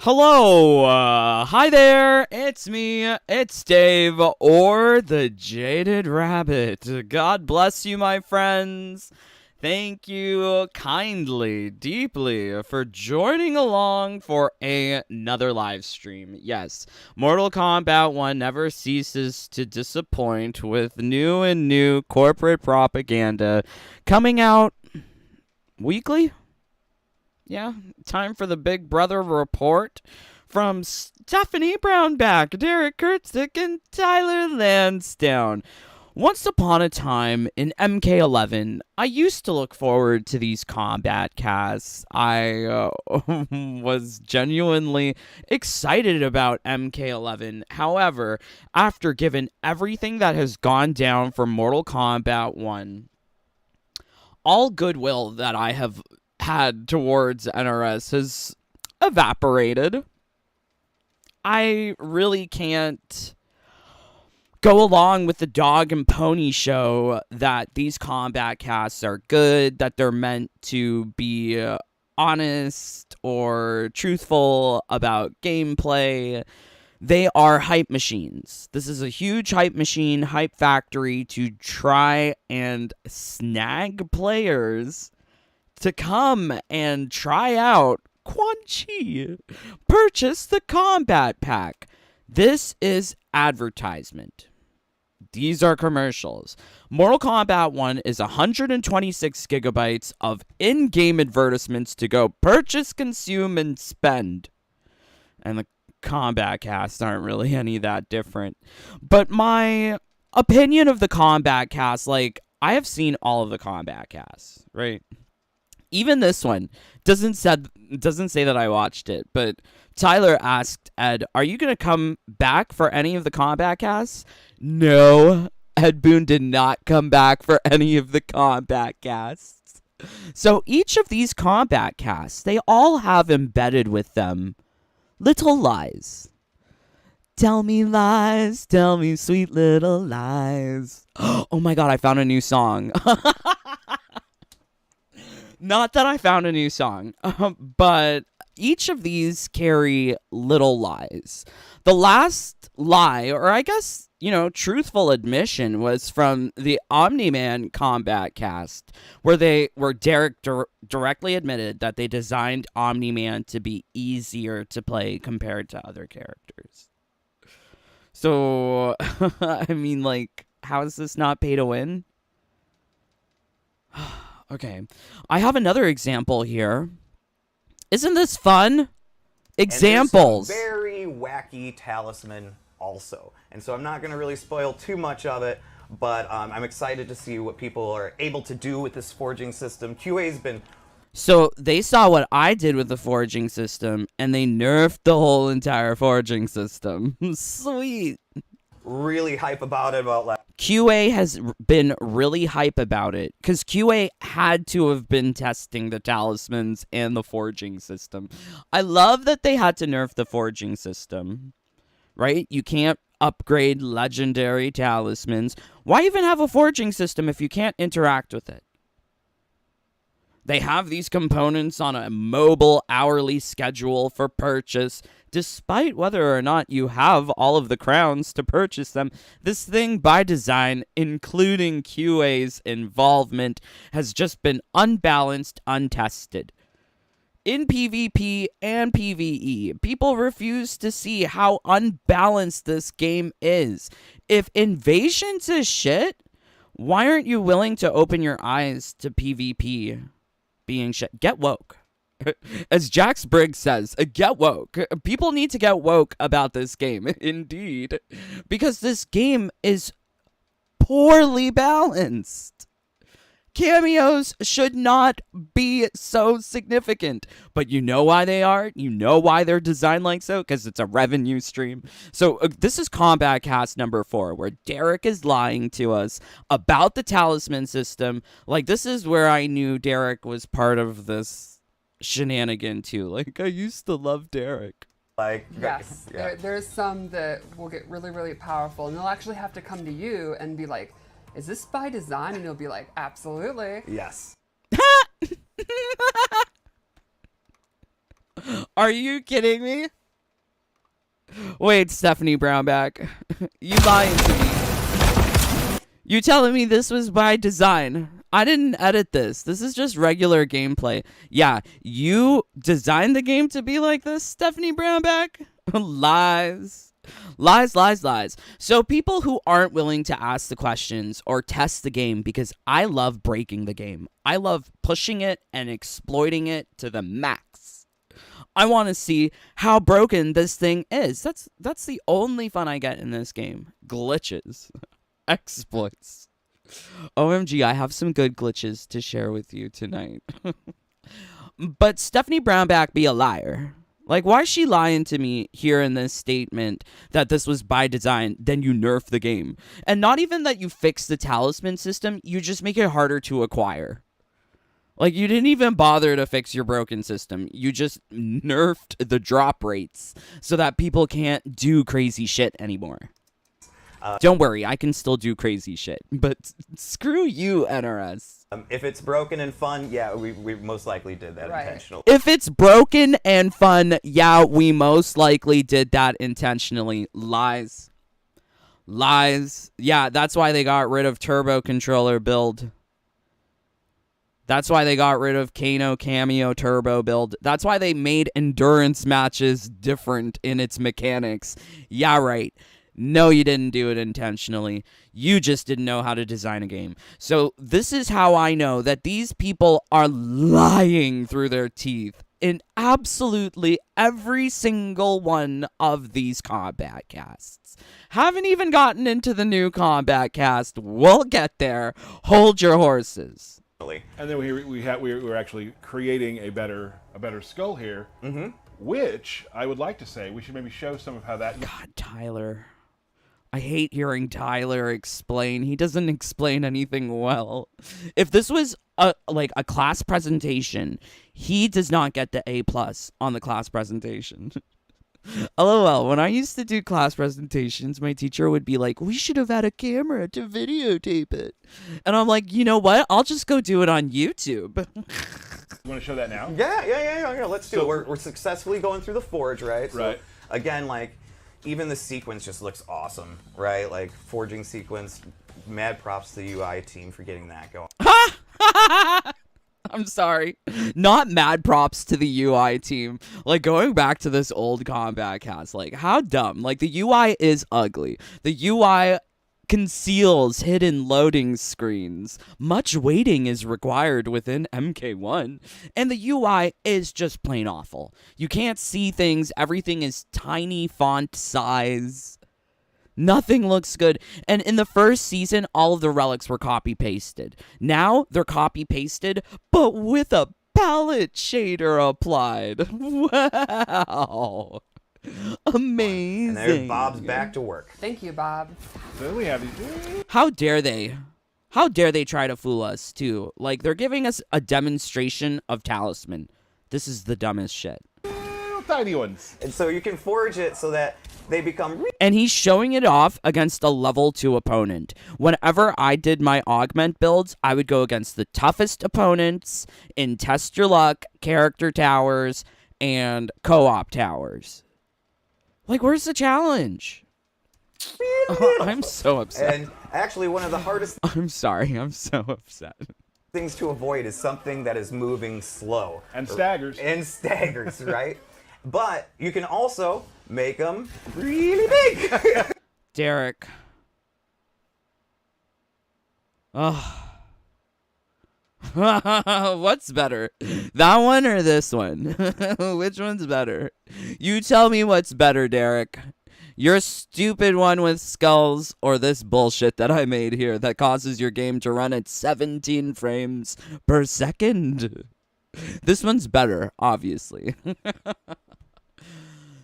Hello, hi there, it's me, it's Dave, or the Jaded Rabbit. God bless you, my friends. Thank you kindly, deeply, for joining along for another live stream. Yes, Mortal Kombat 1 never ceases to disappoint with new and new corporate propaganda coming out weekly? Yeah, time for the Big Brother report from Stephanie Brownback, Derek Kurtzik, and Tyler Lansdowne. Once upon a time in MK11, I used to look forward to these combat casts. I was genuinely excited about MK11. However, after given everything that has gone down for Mortal Kombat 1, all goodwill that I have had towards NRS has evaporated. I really can't go along with the dog and pony show that these combat casts are good, that they're meant to be honest or truthful about gameplay. They are hype machines. This is a huge hype machine, hype factory to try and snag players to come and try out Quan Chi. Purchase the combat pack. This is advertisement. These are commercials. Mortal Kombat 1 is 126 gigabytes of in-game advertisements to go purchase, consume, and spend. And the combat casts aren't really any that different. But my opinion of the combat cast, like, I have seen all of the combat casts, right? Even this one doesn't say that I watched it, but Tyler asked Ed, "Are you going to come back for any of the combat casts?" No, Ed Boon did not come back for any of the combat casts. So each of these combat casts, they all have embedded with them little lies. Tell me lies, tell me sweet little lies. Oh my god, I found a new song. Not that I found a new song, but each of these carry little lies. The last lie, or I guess, truthful admission, was from the Omni-Man combat cast, where Derek directly admitted that they designed Omni-Man to be easier to play compared to other characters. So, I mean, like, how is this not pay to win? Okay, I have another example here. Isn't this fun? Examples. And very wacky talisman also. And so I'm not going to really spoil too much of it, but I'm excited to see what people are able to do with this forging system. QA's been... So they saw what I did with the forging system, and they nerfed the whole entire forging system. Sweet. Really hype about it, about like... QA has been really hype about it because QA had to have been testing the talismans and the forging system. I love that they had to nerf the forging system, right? You can't upgrade legendary talismans. Why even have a forging system if you can't interact with it? They have these components on a mobile hourly schedule for purchase. Despite whether or not you have all of the crowns to purchase them, this thing by design, including QA's involvement, has just been unbalanced, untested. In PvP and PvE, people refuse to see how unbalanced this game is. If invasions is shit, why aren't you willing to open your eyes to PvP being shit? Get woke. As Jax Briggs says, get woke. People need to get woke about this game, indeed. Because this game is poorly balanced. Cameos should not be so significant. But you know why they are? You know why they're designed like so? Because it's a revenue stream. So this is Combat Cast number 4, where Derek is lying to us about the talisman system. Like, this is where I knew Derek was part of this shenanigan too. Like, I used to love Derek. Like, yes, yeah. there's some that will get really, really powerful, and they'll actually have to come to you and be like, is this by design? And you'll be like, absolutely. Yes. Are you kidding me? Wait, Stephanie Brownback. You lying to me. You telling me this was by design. I didn't edit this. This is just regular gameplay. Yeah, you designed the game to be like this, Stephanie Brownback? Lies. Lies, lies, lies. So people who aren't willing to ask the questions or test the game, because I love breaking the game. I love pushing it and exploiting it to the max. I want to see how broken this thing is. That's the only fun I get in this game. Glitches. Exploits. OMG, I have some good glitches to share with you tonight. But Stephanie Brownback be a liar. Like, why is she lying to me here in this statement that this was by design, then you nerf the game? And not even that you fix the talisman system, you just make it harder to acquire. Like, you didn't even bother to fix your broken system. You just nerfed the drop rates so that people can't do crazy shit anymore. Don't worry, I can still do crazy shit. But screw you, NRS. If it's broken and fun, yeah, we most likely did that intentionally. If it's broken and fun, yeah, we most likely did that intentionally. Lies. Lies. Yeah, that's why they got rid of Turbo Controller build. That's why they got rid of Kano Cameo Turbo build. That's why they made endurance matches different in its mechanics. Yeah, right. No, you didn't do it intentionally. You just didn't know how to design a game. So this is how I know that these people are lying through their teeth in absolutely every single one of these combat casts. Haven't even gotten into the new combat cast. We'll get there. Hold your horses. And then we're actually creating a better skull here, which I would like to say we should maybe show some of how that. God, Tyler. I hate hearing Tyler explain. He doesn't explain anything well. If this was a class presentation, he does not get the A+ on the class presentation. LOL, when I used to do class presentations, my teacher would be like, we should have had a camera to videotape it. And I'm like, you know what? I'll just go do it on YouTube. You want to show that now? Yeah. Let's do it. We're successfully going through the forge, right? Right. So, again, like, even the sequence just looks awesome, right? Like, forging sequence, mad props to the UI team for getting that going. I'm sorry. Not mad props to the UI team. Like, going back to this old combat cast, like, how dumb. Like, the UI is ugly. The UI conceals hidden loading screens. Much waiting is required within MK1. And the UI is just plain awful. You can't see things. Everything is tiny font size. Nothing looks good. And in the first season, all of the relics were copy-pasted. Now, they're copy-pasted, but with a palette shader applied. Wow. Amazing. And there Bob's back to work. Thank you, Bob. So we have these. How dare they? How dare they try to fool us, too? Like, they're giving us a demonstration of talisman. This is the dumbest shit. Tiny ones. And so you can forge it so that they become... And he's showing it off against a level 2 opponent. Whenever I did my augment builds, I would go against the toughest opponents in Test Your Luck, Character Towers, and Co-op Towers. Like, where's the challenge? I'm so upset. And actually, one of the hardest I'm sorry, I'm so upset. things to avoid is something that is moving slow. And staggers. Right? But you can also make them really big. Derek. Oh. What's better? That one or this one? Which one's better? You tell me what's better, Derek. Your stupid one with skulls or this bullshit that I made here that causes your game to run at 17 frames per second. This one's better, obviously.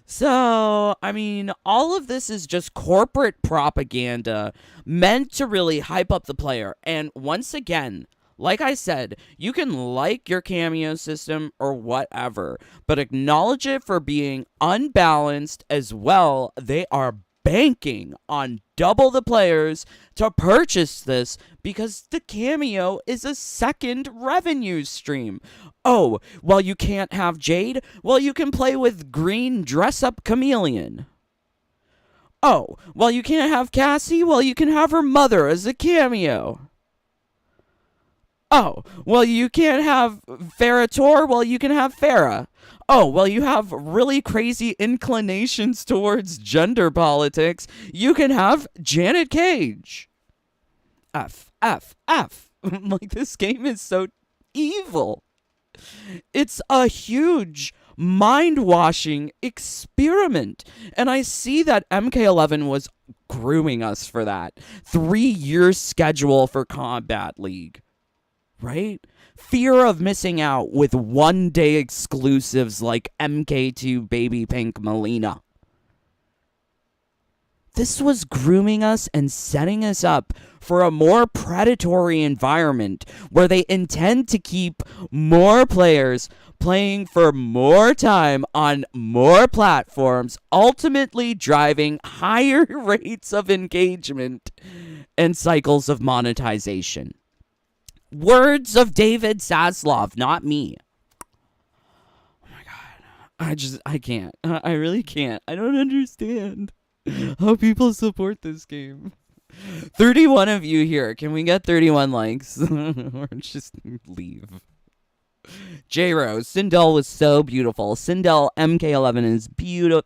So, I mean, all of this is just corporate propaganda meant to really hype up the player. And once again, like I said, you can like your cameo system or whatever, but acknowledge it for being unbalanced as well. They are banking on double the players to purchase this because the cameo is a second revenue stream. Oh, well, you can't have Jade? Well, you can play with green dress-up chameleon. Oh, well, you can't have Cassie? Well, you can have her mother as a cameo. Oh, well, you can't have Farrah Tor? Well, you can have Farrah. Oh, well, you have really crazy inclinations towards gender politics. You can have Janet Cage. F. Like, this game is so evil. It's a huge mind-washing experiment. And I see that MK11 was grooming us for that. 3-year schedule for Combat League. Right? Fear of missing out with one-day exclusives like MK2 Baby Pink Melina. This was grooming us and setting us up for a more predatory environment where they intend to keep more players playing for more time on more platforms, ultimately driving higher rates of engagement and cycles of monetization. Words of David Zaslav, not me. Oh my god. I can't. I really can't. I don't understand how people support this game. 31 of you here. Can we get 31 likes? Or just leave. J-Rose, Sindel was so beautiful. Sindel MK11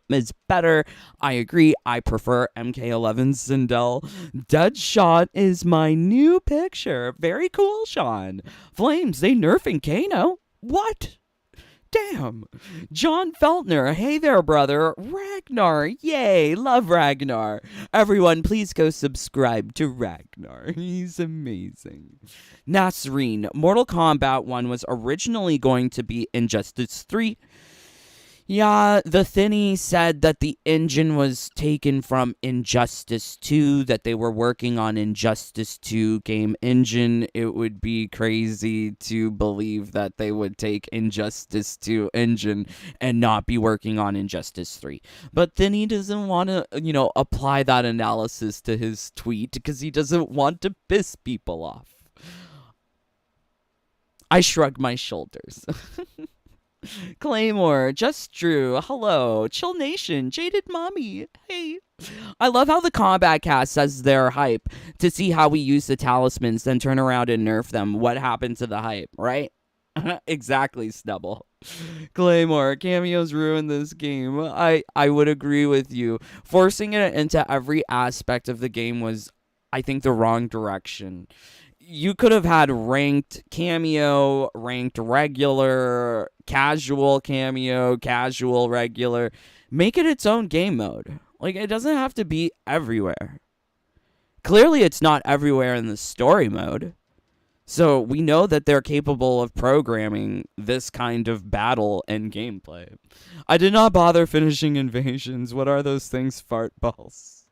is better. I agree. I prefer MK11 Sindel. Deadshot is my new picture. Very cool, Sean. Flames, they nerfing Kano? What? Damn. John Feltner, hey there, brother. Ragnar, yay, love Ragnar. Everyone, please go subscribe to Ragnar. He's amazing. Nasreen, Mortal Kombat 1 was originally going to be Injustice 3. Yeah, the Thinny said that the engine was taken from Injustice 2, that they were working on Injustice 2 game engine. It would be crazy to believe that they would take Injustice 2 engine and not be working on Injustice 3. But Thinny doesn't want to, apply that analysis to his tweet because he doesn't want to piss people off. I shrug my shoulders. Claymore, Just Drew, hello, Chill Nation, Jaded Mommy, hey. I love how the Combat Cast says they're hype to see how we use the talismans, then turn around and nerf them. What happened to the hype, right? Exactly, Snubble. Claymore, cameos ruin this game. I would agree with you. Forcing it into every aspect of the game was, I think, the wrong direction. You could have had ranked cameo, ranked regular, casual cameo, casual regular. Make it its own game mode. Like, it doesn't have to be everywhere. Clearly, it's not everywhere in the story mode. So we know that they're capable of programming this kind of battle and gameplay. I did not bother finishing Invasions. What are those things? Fart balls.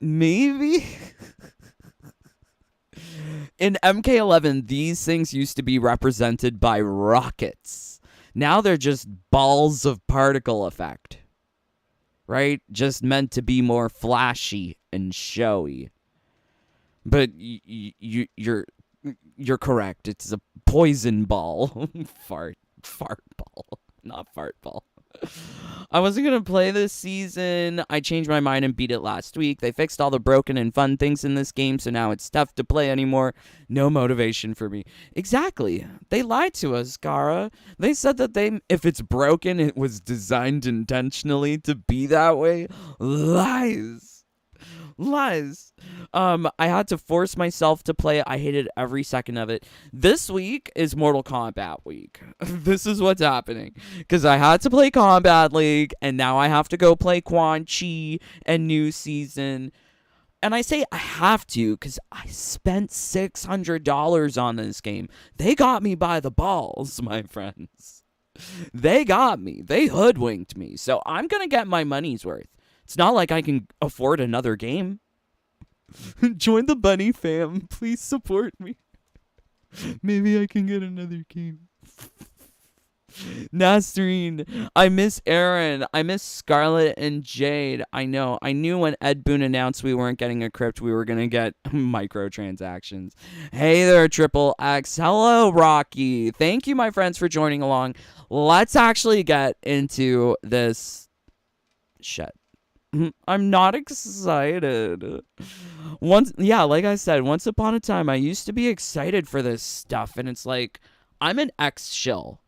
Maybe? In MK11, these things used to be represented by rockets. Now they're just balls of particle effect. Right? Just meant to be more flashy and showy. But you're correct. It's a poison ball. Fart ball. Not fart ball. I wasn't going to play this season. I changed my mind and beat it last week. They fixed all the broken and fun things in this game, so now it's tough to play anymore. No motivation for me. Exactly. They lied to us, Gara. They said that if it's broken, it was designed intentionally to be that way. Lies. I had to force myself to play it. I hated every second of it. This week is Mortal Kombat week. This is what's happening. Because I had to play Combat League, and now I have to go play Quan Chi and New Season. And I say I have to because I spent $600 on this game. They got me by the balls, my friends. They got me. They hoodwinked me. So I'm going to get my money's worth. It's not like I can afford another game. Join the bunny fam. Please support me. Maybe I can get another game. Nasreen, I miss Aaron. I miss Scarlett and Jade. I know. I knew when Ed Boon announced we weren't getting a crypt, we were going to get microtransactions. Hey there, Triple X. Hello, Rocky. Thank you, my friends, for joining along. Let's actually get into this shit. I'm not excited. Like I said, once upon a time, I used to be excited for this stuff, and it's like, I'm an ex-shill.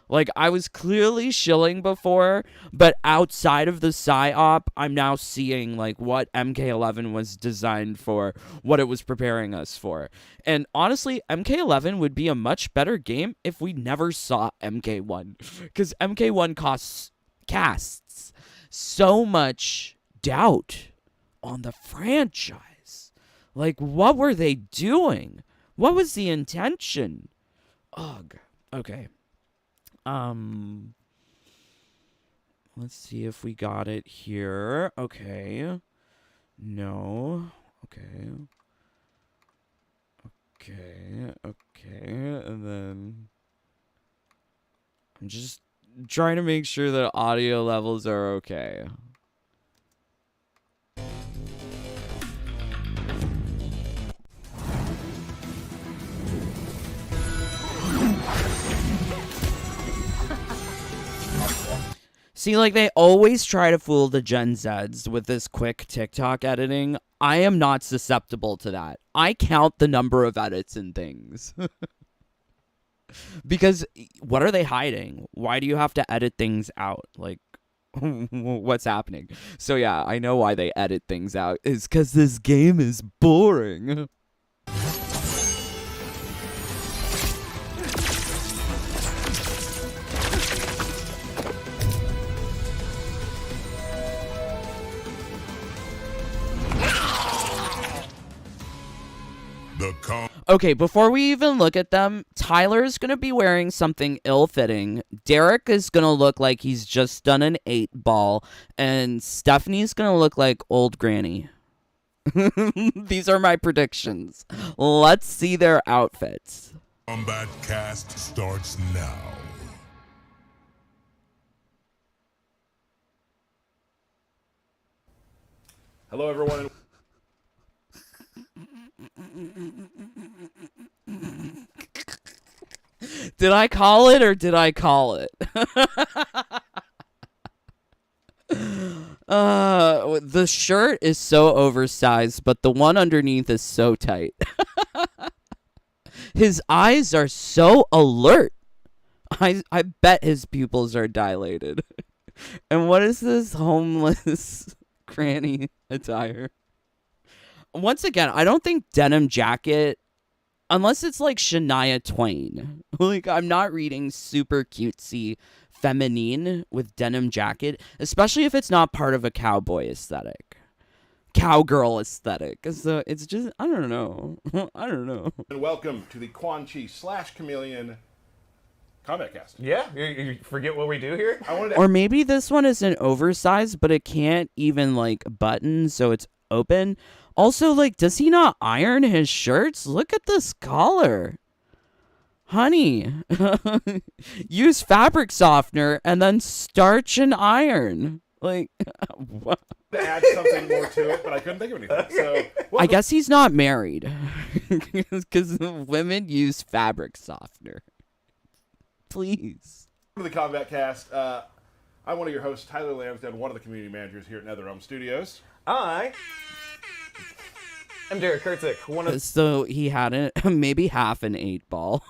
Like, I was clearly shilling before, but outside of the PSYOP, I'm now seeing, like, what MK11 was designed for, what it was preparing us for. And honestly, MK11 would be a much better game if we never saw MK1. Because MK1 casts so much doubt on the franchise. Like, what were they doing? What was the intention? Ugh. Okay. Let's see if we got it here. Okay. No. Okay. And then I'm just trying to make sure that audio levels are okay. See, like, they always try to fool the Gen Zs with this quick TikTok editing. I am not susceptible to that. I count the number of edits and things. Because what are they hiding? Why do you have to edit things out? Like, what's happening? So yeah, I know why they edit things out. It's because this game is boring. Okay, before we even look at them, Tyler's going to be wearing something ill-fitting. Derek is going to look like he's just done an 8-ball. And Stephanie's going to look like old granny. These are my predictions. Let's see their outfits. Kumbat cast starts now. Hello, everyone. Did I call it or did I call it? The shirt is so oversized, but the one underneath is so tight. His eyes are so alert. I bet his pupils are dilated. And what is this homeless granny attire? Once again, I don't think denim jacket, unless it's like Shania Twain. Like, I'm not reading super cutesy feminine with denim jacket, especially if it's not part of a cowboy aesthetic. Cowgirl aesthetic. So it's just, I don't know. I don't know. And welcome to the Quan Chi / Chameleon Combat Cast. Yeah, you forget what we do here? I wanted to Or maybe this one is an oversized, but it can't even like button, so it's open. Also, like, does he not iron his shirts? Look at this collar. Honey, use fabric softener and then starch and iron. Like, what? to add something more to it, but I couldn't think of anything. So, I guess he's not married. Because women use fabric softener. Please. To the Combat Cast. I'm one of your hosts, Tyler Lansdowne, one of the community managers here at NetherRealm Studios. I'm Derek Kurtzik, one of So he had maybe half an 8-ball.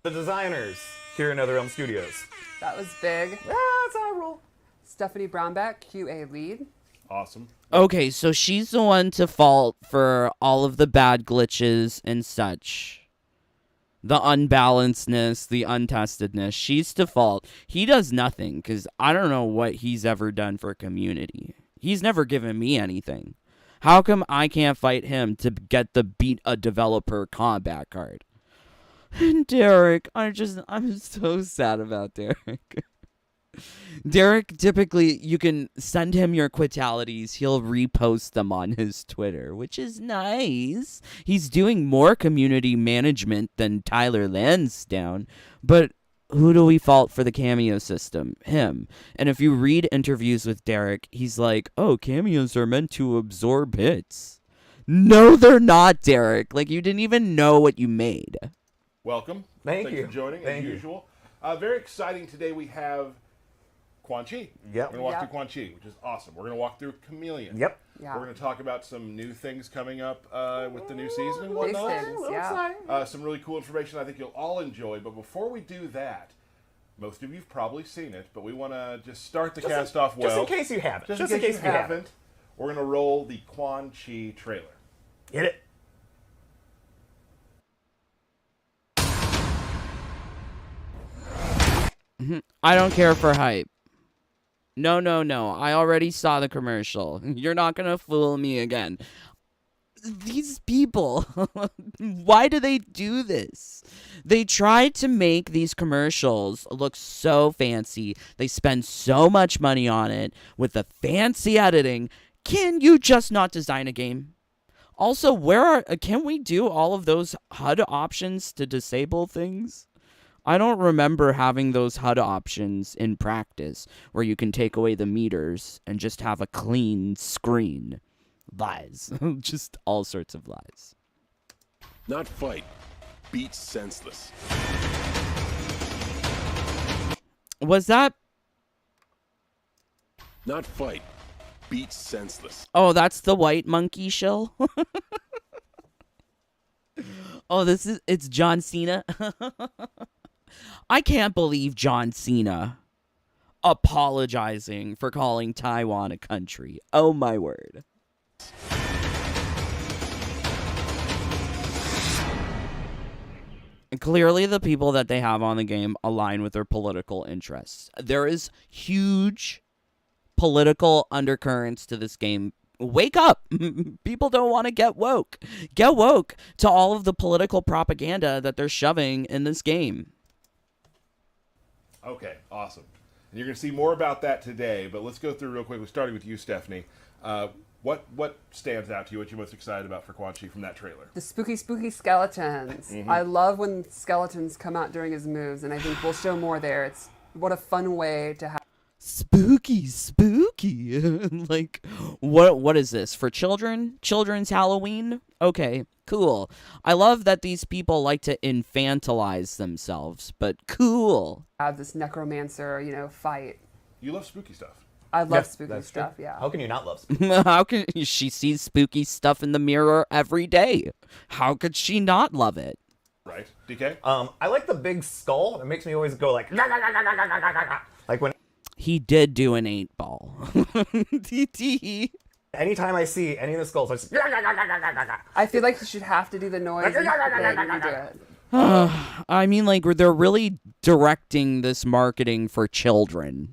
the designers here at NetherRealm Studios. That was big. Yeah, that's how I roll. Stephanie Brownback, QA lead. Awesome. Okay, so she's the one to fault for all of the bad glitches and such. The unbalancedness, the untestedness. She's to fault. He does nothing, because I don't know what he's ever done for community. He's never given me anything. How come I can't fight him to get the beat a developer combat card? And Derek, I'm so sad about Derek. Derek, typically, you can send him your quitalities. He'll repost them on his Twitter, which is nice. He's doing more community management than Tyler Lansdowne. But who do we fault for the cameo system? Him. And if you read interviews with Derek, he's like, oh, cameos are meant to absorb hits. No, they're not, Derek. Like, you didn't even know what you made. Welcome. Thank you. for joining, Thank as you. usual. Very exciting today. We have Quan Chi. Yep. We're going to walk Yep. through Quan Chi, which is awesome. We're going to walk through Chameleon. Yep. Yeah. We're going to talk about some new things coming up with the new season and Big whatnot. things, yeah. Some really cool information I think you'll all enjoy. But before we do that, most of you've probably seen it, but we want to just start the cast off well. Just in case you haven't. Just in case you haven't, we're going to roll the Quan Chi trailer. Get it? I don't care for hype. No. I already saw the commercial. You're not going to fool me again. These people, why do they do this? They try to make these commercials look so fancy. They spend so much money on it with the fancy editing. Can you just not design a game? Also, can we do all of those HUD options to disable things? I don't remember having those HUD options in practice where you can take away the meters and just have a clean screen. Lies. Just all sorts of lies. Not fight. Beat senseless. Was that... Not fight. Beat senseless. Oh, that's the white monkey shill? Oh, it's John Cena? I can't believe John Cena apologizing for calling Taiwan a country. Oh, my word. And clearly the people that they have on the game align with their political interests. There is huge political undercurrents to this game. Wake up! People don't want to get woke. Get woke to all of the political propaganda that they're shoving in this game. Okay, awesome. And you're going to see more about that today, but let's go through real quickly, starting with you, Stephanie. What stands out to you? What you're most excited about for Quan Chi from that trailer? The spooky skeletons. I love when skeletons come out during his moves, and I think we'll show more there. It's what a fun way to have. Spooky. Like, what is this? For children? Children's Halloween? Okay, cool. I love that these people like to infantilize themselves, but cool. Have this necromancer, fight. You love spooky stuff. I love spooky That's stuff. true. Yeah. How can you not love spooky? How can she sees spooky stuff in the mirror every day? How could she not love it? Right. DK? I like the big skull. It makes me always go like, like when. He did do an 8-ball. Anytime I see any of the skulls, I just. I feel like you should have to do the noise. And then you do it. I mean, like, they're really directing this marketing for children.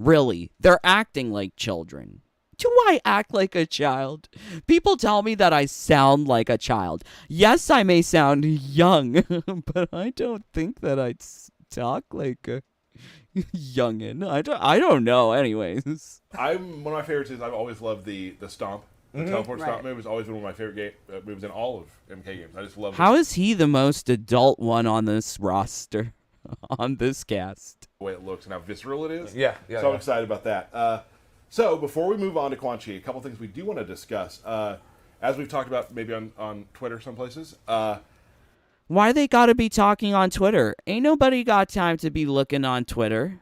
Really. They're acting like children. Do I act like a child? People tell me that I sound like a child. Yes, I may sound young, but I don't think that I talk like a youngin. I don't know, anyways. One of my favorites is I've always loved the stomp. The teleport stomp Right. move has always been one of my favorite moves in all of MK games. I just love How is he the most adult one on this roster? On this cast? the way it looks and how visceral it is. Yeah, So I'm excited about that. So before we move on to Quan Chi, a couple things we do want to discuss. As we've talked about maybe on Twitter some places. Why they gotta be talking on Twitter? Ain't nobody got time to be looking on Twitter.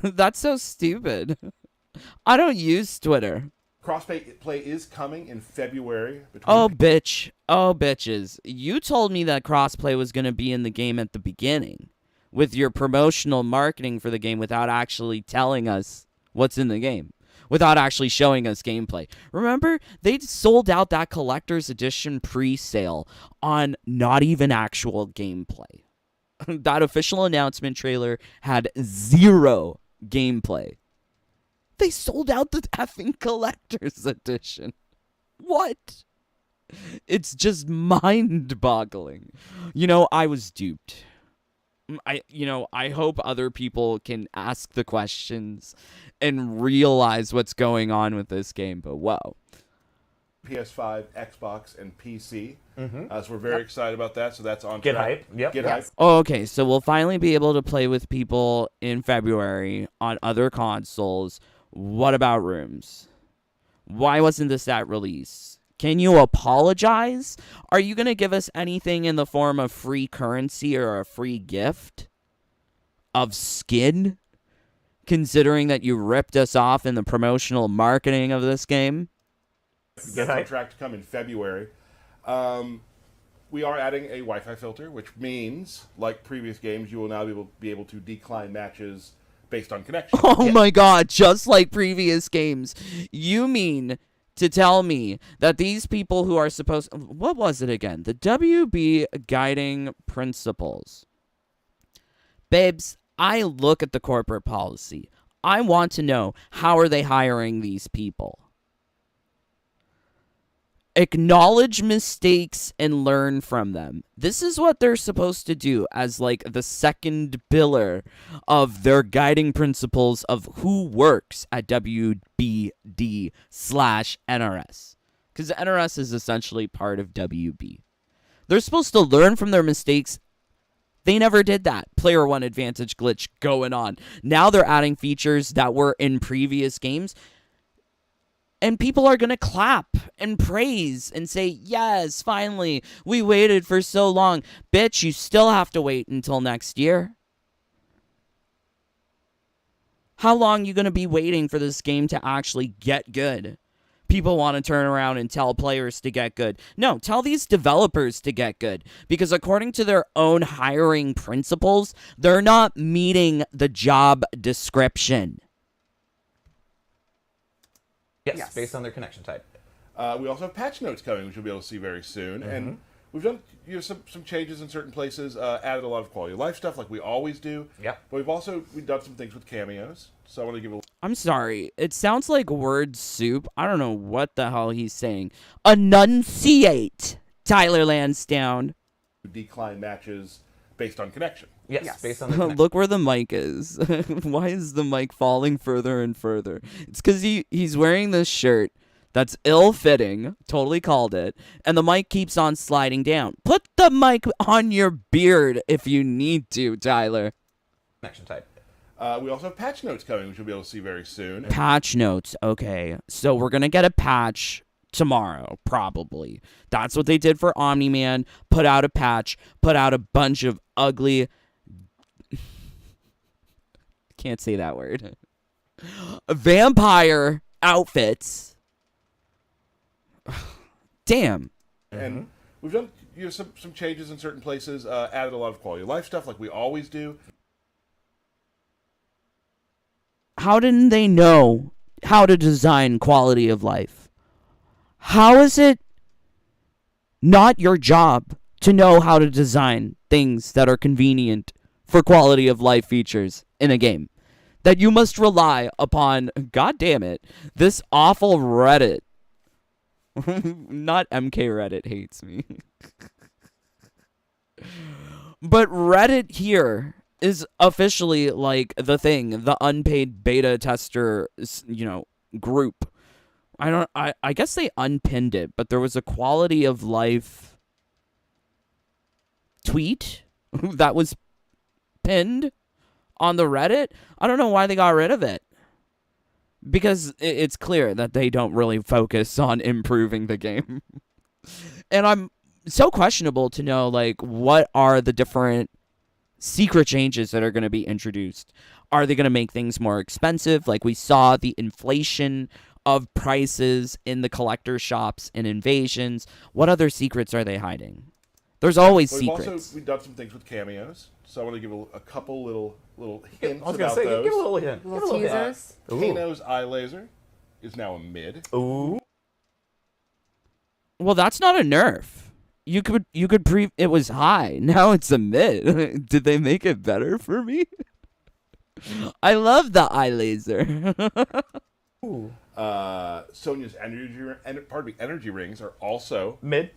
That's so stupid. I don't use Twitter. Crossplay is coming in February. Oh, bitch. Oh, bitches. You told me that crossplay was going to be in the game at the beginning with your promotional marketing for the game without actually telling us what's in the game, without actually showing us gameplay. Remember, they sold out that collector's edition pre-sale on not even actual gameplay. That official announcement trailer had 0 gameplay. They sold out the effing collector's edition. What? It's just mind-boggling. I was duped. I hope other people can ask the questions and realize what's going on with this game, but whoa. PS5, Xbox, and PC. So we're very excited about that. So that's on Get track. hype. Yep. Get Yes. hype. Oh, okay, so we'll finally be able to play with people in February on other consoles. What about rooms? Why wasn't this at release? Can you apologize? Are you going to give us anything in the form of free currency or a free gift of skin? Considering that you ripped us off in the promotional marketing of this game? That's on track to come in February. We are adding a Wi-Fi filter, which means, like previous games, you will now be able to decline matches based on connection. Oh my god, just like previous games. You mean to tell me that these people who are supposed... What was it again? The WB guiding principles. Babes, I look at the corporate policy. I want to know, how are they hiring these people? Acknowledge mistakes and learn from them. This is what they're supposed to do as like the second pillar of their guiding principles of who works at WBD/NRS. Because NRS is essentially part of WB. They're supposed to learn from their mistakes. They never did that. Player one advantage glitch going on. Now they're adding features that were in previous games. And people are going to clap and praise and say, yes, finally, we waited for so long. Bitch, you still have to wait until next year. How long are you going to be waiting for this game to actually get good? People want to turn around and tell players to get good. No, tell these developers to get good. Because according to their own hiring principles, they're not meeting the job description. Yes, based on their connection type. We also have patch notes coming, which you'll be able to see very soon. And we've done some changes in certain places, added a lot of quality of life stuff like we always do. Yep. But we've done some things with cameos. So I want to give a... I'm sorry. It sounds like word soup. I don't know what the hell he's saying. Enunciate, Tyler Lansdowne. Decline matches based on connection. Yes, based on their connection. Look where the mic is. Why is the mic falling further and further? It's because he's wearing this shirt that's ill-fitting. Totally called it. And the mic keeps on sliding down. Put the mic on your beard if you need to, Tyler. Connection type. We also have patch notes coming, which you'll be able to see very soon. Patch notes. Okay. So we're going to get a patch tomorrow, probably. That's what they did for Omni-Man. Put out a patch. Put out a bunch of ugly... Can't say that word. Vampire outfits. Damn. And we've done some changes in certain places, added a lot of quality of life stuff like we always do. How didn't they know how to design quality of life? How is it not your job to know how to design things that are convenient for quality of life features in a game? That you must rely upon, god damn it, this awful Reddit. Not MK Reddit hates me. But Reddit here is officially like the thing, the unpaid beta tester, group. I guess they unpinned it, but there was a quality of life tweet that was pinned on the Reddit. I don't know why they got rid of it. Because it's clear that they don't really focus on improving the game. And I'm so questionable to know, like, what are the different secret changes that are going to be introduced? Are they going to make things more expensive? Like we saw the inflation of prices in the collector shops and invasions. What other secrets are they hiding? There's always secrets. We've done some things with cameos, so I want to give a couple little hints I was going to about say, those. give a little hint. Little teasers. Kano's eye laser is now a mid. Ooh. Well, that's not a nerf. You could it was high. Now it's a mid. Did they make it better for me? I love the eye laser. Ooh. Sonya's energy rings are also Mid.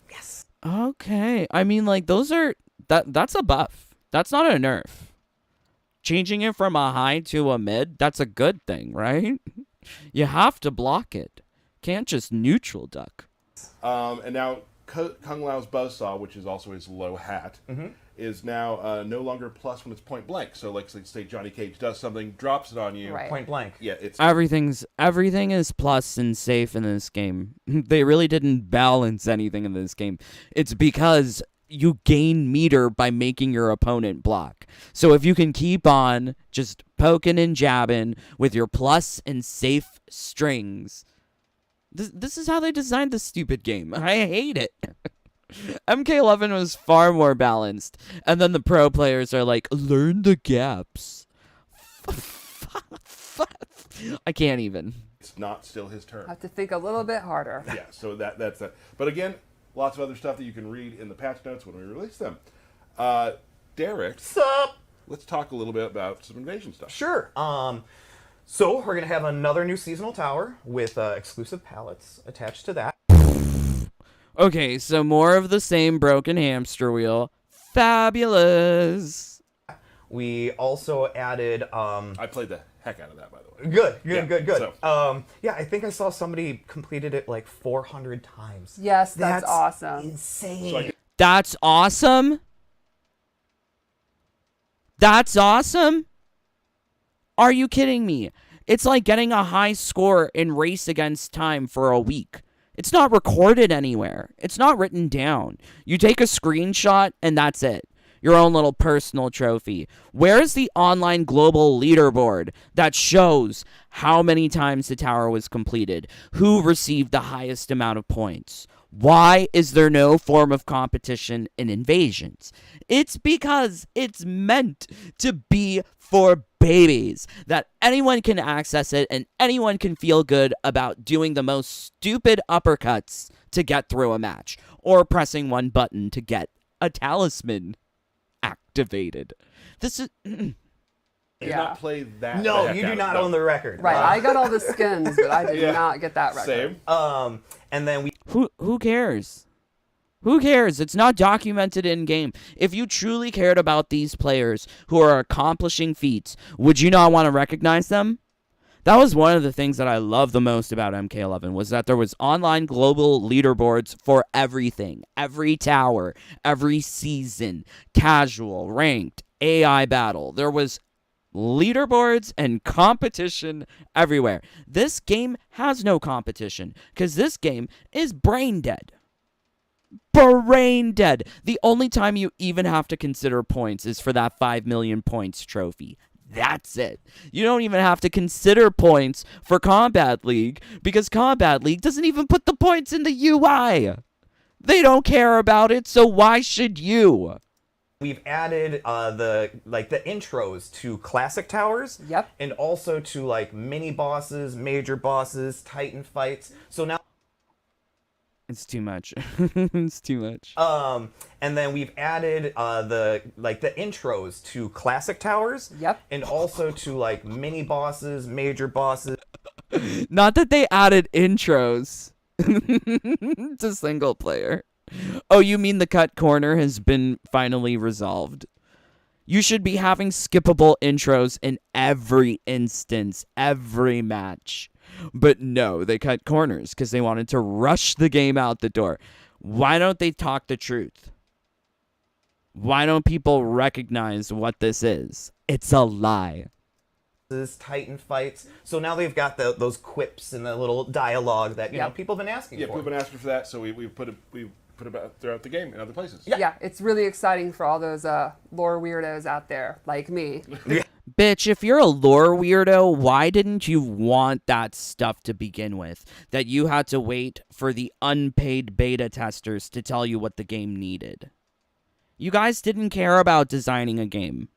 Yes. Okay. I mean, like, those are... That's a buff. That's not a nerf. Changing it from a high to a mid, that's a good thing, right? You have to block it. Can't just neutral duck. And now Kung Lao's Buzzsaw, which is also his low hat, is now no longer plus when it's point blank. So, like, say Johnny Cage does something, drops it on you. Right. Point blank. Yeah, it's Everything is plus and safe in this game. They really didn't balance anything in this game. It's because you gain meter by making your opponent block. So if you can keep on just poking and jabbing with your plus and safe strings, this is how they designed this stupid game. I hate it. MK11 was far more balanced, and then the pro players are like, learn the gaps. I can't even. it's not still his turn. Have to think a little bit harder. Yeah, so that's that. But again, lots of other stuff that you can read in the patch notes when we release them. Derek, Sup? let's talk a little bit about some invasion stuff. Sure. So we're gonna have another new seasonal tower with exclusive pallets attached to that. Okay, so more of the same broken hamster wheel. Fabulous. We also added. I played the heck out of that, by the way. Good. Yeah, So. so- Yeah, I think I saw somebody completed it like 400 times. Yes, that's awesome. Insane. So That's awesome. That's awesome. Are you kidding me? It's like getting a high score in Race Against Time for a week. It's not recorded anywhere. It's not written down. You take a screenshot and that's it. Your own little personal trophy. Where is the online global leaderboard that shows how many times the tower was completed? Who received the highest amount of points? Why is there no form of competition in Invasions? It's because it's meant to be for babies, that anyone can access it and anyone can feel good about doing the most stupid uppercuts to get through a match, or pressing one button to get a talisman activated. This is... did Yeah. not play that. No, the heck you out do of not it. own the record. Right, I got all the skins, but I did Yeah. not get that record. Same. And then we Who cares? Who cares? It's not documented in game. If you truly cared about these players who are accomplishing feats, would you not want to recognize them? That was one of the things that I love the most about MK11, was that there was online global leaderboards for everything. Every tower, every season, casual, ranked, AI battle. There was leaderboards and competition everywhere. This game has no competition because this game is brain dead. Brain dead. The only time you even have to consider points is for that 5 million points trophy. That's it. You don't even have to consider points for Combat League because Combat League doesn't even put the points in the UI. They don't care about it, so why should you? We've added the intros to classic towers. Yep. And also to like mini bosses, major bosses, Titan fights. So now It's too much. It's too much. and then we've added the intros to classic towers. Yep. And also to like mini bosses, major bosses. Not that they added intros to single player. Oh, you mean the cut corner has been finally resolved? You should be having skippable intros in every instance, every match. But no, they cut corners because they wanted to rush the game out the door. Why don't they talk the truth? Why don't people recognize what this is? It's a lie. Titan fights. So now they've got those quips and the little dialogue that you know Yep. people have been asking Yeah, for. people have been asking for that, so we put it out throughout the game in other places. Yeah, it's really exciting for all those lore weirdos out there like me. Bitch, if you're a lore weirdo, why didn't you want that stuff to begin with? That you had to wait for the unpaid beta testers to tell you what the game needed. You guys didn't care about designing a game.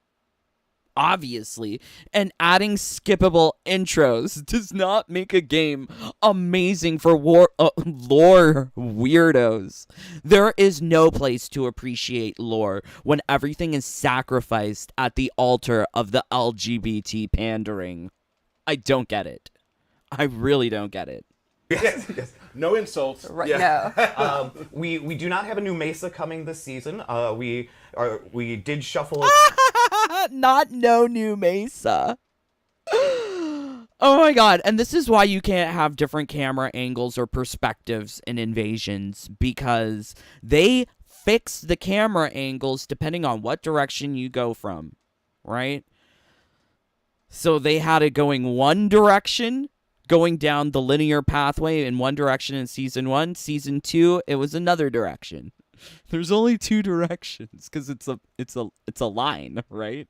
Obviously, and adding skippable intros does not make a game amazing for lore weirdos. There is no place to appreciate lore when everything is sacrificed at the altar of the LGBT pandering. I don't get it. I really don't get it. Yes. No insults. Right? Yeah. No. We do not have a new Mesa coming this season. We did shuffle it. Not no new Mesa. Oh my god, and this is why you can't have different camera angles or perspectives in Invasions, because they fix the camera angles depending on what direction you go from, right? So they had it going one direction, going down the linear pathway in one direction in Season 1. Season 2, it was another direction. There's only two directions because it's a line, right?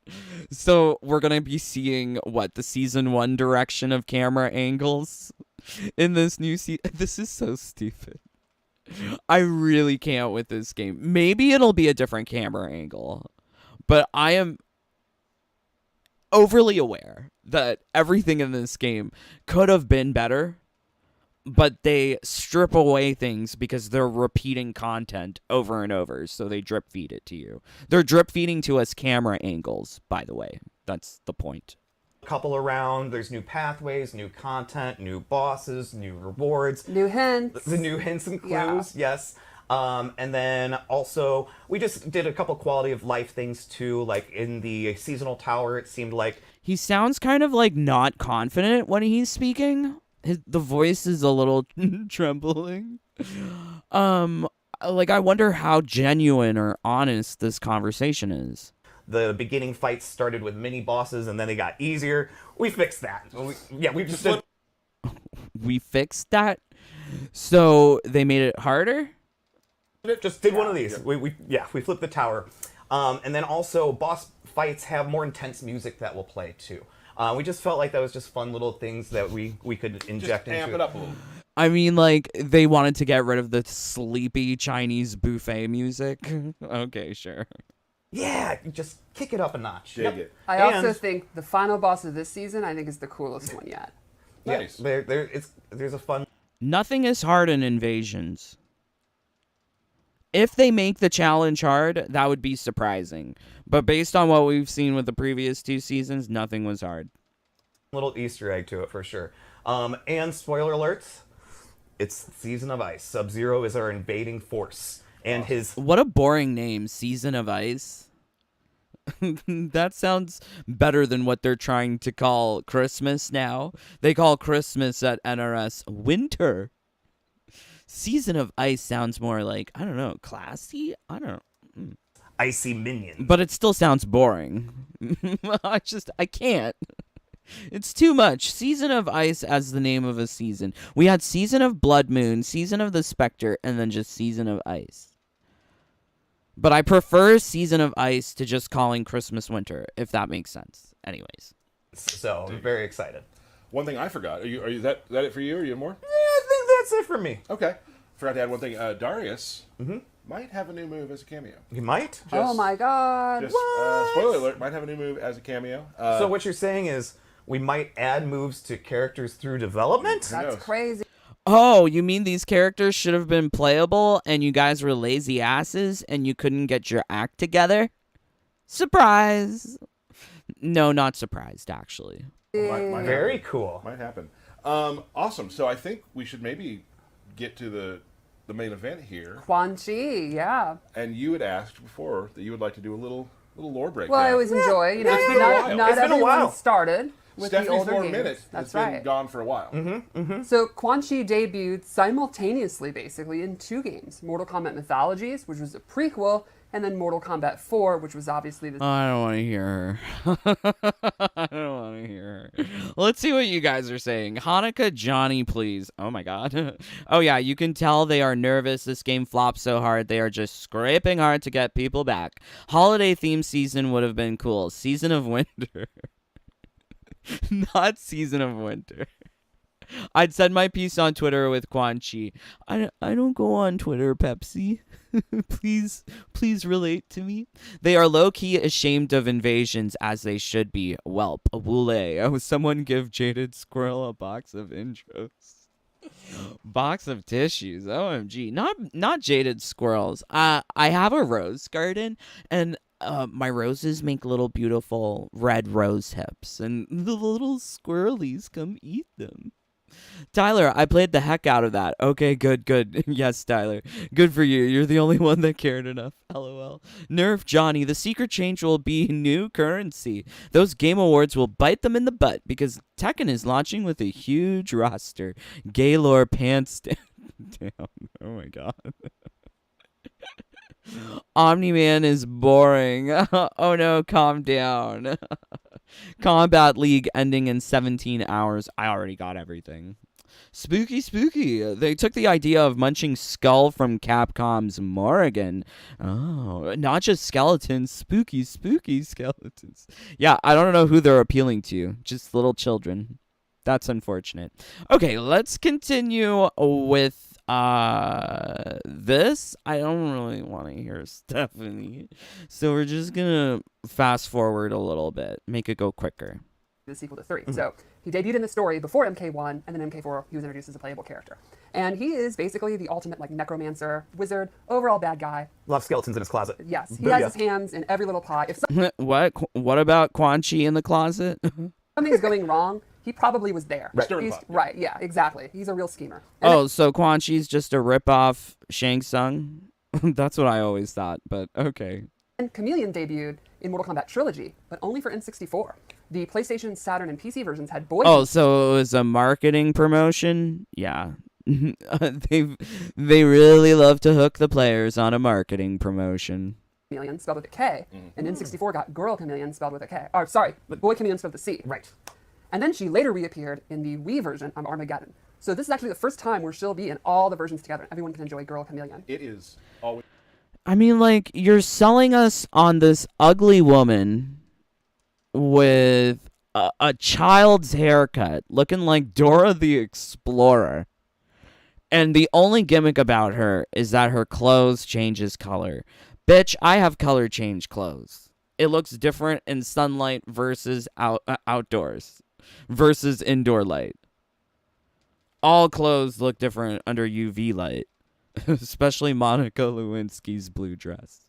So we're gonna be seeing what the Season 1 direction of camera angles in this new season. This is so stupid. I really can't with this game. Maybe it'll be a different camera angle, but I am overly aware that everything in this game could have been better, but they strip away things because they're repeating content over and over, so they drip feed it to you. They're drip feeding to us camera angles, by the way. That's the point. Couple around, there's new pathways, new content, new bosses, new rewards. New hints. The new hints and clues, yes. And then also, we just did a couple quality of life things too, like in the seasonal tower, it seemed like. He sounds kind of like not confident when he's speaking. The voice is a little trembling. Like I wonder how genuine or honest this conversation is. The beginning fights started with mini bosses and then they got easier. We fixed that. We just did. We fixed that? So they made it harder? Just did one of these. We flipped the tower. And then also boss fights have more intense music that will play too. We just felt like that was just fun little things that we could inject Just amp into it up a little. I mean, like, they wanted to get rid of the sleepy Chinese buffet music. Okay, sure. Yeah, just kick it up a notch. Dig it. I also think the final boss of this season, I think, is the coolest one yet. Nice. Yeah, there's a fun. Nothing is hard in Invasions. If they make the challenge hard, that would be surprising. But based on what we've seen with the previous two seasons, nothing was hard. Little Easter egg to it for sure. And spoiler alerts, it's Season of Ice. Sub-Zero is our invading force. And his... What a boring name, Season of Ice. That sounds better than what they're trying to call Christmas now. They call Christmas at NRS winter. Season of Ice sounds more like, I don't know, classy? I don't know. Icy minion. But it still sounds boring. I can't. It's too much. Season of Ice as the name of a season. We had Season of Blood Moon, Season of the Spectre, and then just Season of Ice. But I prefer Season of Ice to just calling Christmas winter, if that makes sense. Anyways. So, I'm very excited. One thing I forgot. Are you that it for you? Or you have more? Yeah, I think that's it for me. Okay. Forgot to add one thing. Darius might have a new move as a cameo. You might? Oh my god. Just spoiler alert, might have a new move as a cameo. So what you're saying is we might add moves to characters through development? That's knows? crazy. Oh, you mean these characters should have been playable and you guys were lazy asses and you couldn't get your act together? Surprise! No, not surprised, actually. Might Very happen. cool. Might happen. Awesome. So I think we should maybe get to the main event here. Quan Chi, yeah. And you had asked before that you would like to do a little lore breakdown. Well, I always enjoy, you know, It's been a while. not It's been a everyone while. started with the Stephanie's older 4 games. minutes That's has right. been gone for a while. So Quan Chi debuted simultaneously, basically, in two games. Mortal Kombat Mythologies, which was a prequel, and then Mortal Kombat 4, which was obviously the... I don't want to hear her. I don't want to hear her. Let's see what you guys are saying. Hanukkah Johnny, please. Oh my god. Oh yeah, you can tell they are nervous. This game flopped so hard. They are just scraping hard to get people back. Holiday theme season would have been cool. Season of winter. Not Season of Winter. I'd send my piece on Twitter with Quan Chi. I don't go on Twitter, Pepsi. please relate to me. They are low-key ashamed of Invasions, as they should be. Welp. Woole. Oh, someone give Jaded Squirrel a box of intros. Box of tissues. OMG. Not Jaded Squirrels. I have a rose garden, and my roses make little beautiful red rose hips, and the little squirrelies come eat them. Tyler, I played the heck out of that. Okay, good. Yes, Tyler. Good for you. You're the only one that cared enough. LOL. Nerf Johnny, the secret change will be new currency. Those game awards will bite them in the butt because Tekken is launching with a huge roster. Gaylor pants down. Damn. Oh my god. Omni-Man is boring. Oh no, calm down. Combat League ending in 17 hours. I already got everything. Spooky. They took the idea of munching skull from Capcom's Morrigan. Oh, not just skeletons. Spooky skeletons. Yeah, I don't know who they're appealing to. Just little children. That's unfortunate. Okay, let's continue with this. I don't really want to hear Stephanie. So we're just going to fast forward a little bit. Make it go quicker. The sequel to 3. So he debuted in the story before MK1, and then MK4 he was introduced as a playable character. And he is basically the ultimate like necromancer, wizard, overall bad guy. Loves skeletons in his closet. Yes, he has his hands in every little pie. If What about Quan Chi in the closet? something's going wrong, he probably was there. Stirring pot. Right, yeah, exactly. He's a real schemer. And So Quan Chi's just a ripoff Shang Tsung? That's what I always thought, but okay. then Chameleon debuted in Mortal Kombat Trilogy, but only for N64. The PlayStation, Saturn, and PC versions had boy. Oh, so it was a marketing promotion? Yeah. They really love to hook the players on a marketing promotion. Chameleon spelled with a K, and N64 got Girl Chameleon spelled with a K. Or sorry, Boy Chameleon spelled with a C. Right. And then she later reappeared in the Wii version of Armageddon. So this is actually the first time where she'll be in all the versions together. Everyone can enjoy Girl Chameleon. It is always. I mean, like, you're selling us on this ugly woman with a child's haircut, looking like Dora the Explorer. And the only gimmick about her is that her clothes changes color. Bitch, I have color change clothes. It looks different in sunlight versus outdoors versus indoor light. All clothes look different under UV light, especially Monica Lewinsky's blue dress.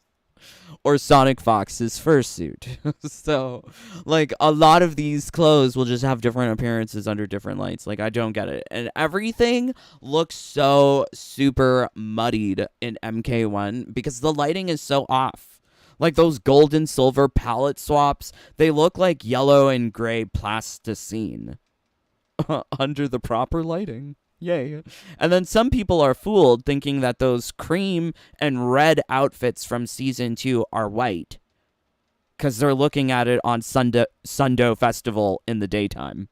Or Sonic Fox's fursuit. So, like, a lot of these clothes will just have different appearances under different lights. Like, I don't get it. And everything looks so super muddied in MK1 because the lighting is so off. Like, those gold and silver palette swaps, they look like yellow and gray plasticine under the proper lighting. Yay. And then some people are fooled thinking that those cream and red outfits from Season 2 are white because they're looking at it on Sundo Festival in the daytime.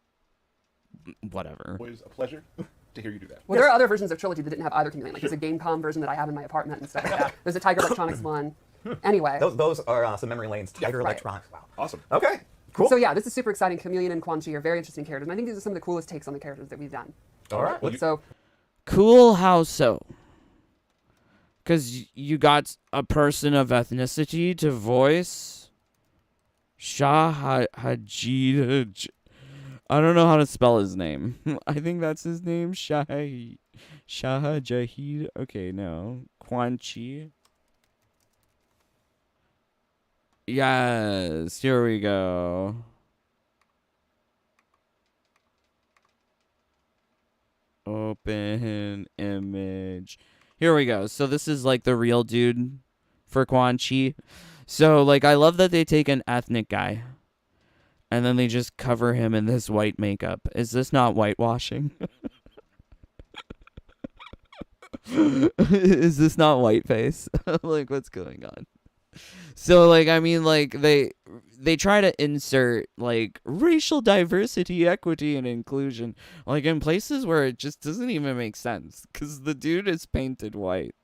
Whatever. Always a pleasure to hear you do that. Well, there are other versions of Trilogy that didn't have either Chameleon. Like there's a Gamecom version that I have in my apartment and stuff like that. There's a Tiger Electronics one. Anyway. Those are some memory lanes. Tiger right. Electronics. Wow. Awesome. Okay. Cool. So yeah, this is super exciting. Chameleon and Quan Chi are very interesting characters. And I think these are some of the coolest takes on the characters that we've done. All right. Well, So Cool, how so? Because you got a person of ethnicity to voice Shah Hajid. I don't know how to spell his name. I think that's his name. Shah Jahid. Okay, no. Quan Chi. Yes, here we go. Open image. Here we go. So this is like the real dude for Quan Chi. So like I love that they take an ethnic guy and then they just cover him in this white makeup. Is this not whitewashing? Is this not whiteface? Like what's going on? So like I mean like they try to insert like racial diversity, equity, and inclusion like in places where it just doesn't even make sense because the dude is painted white.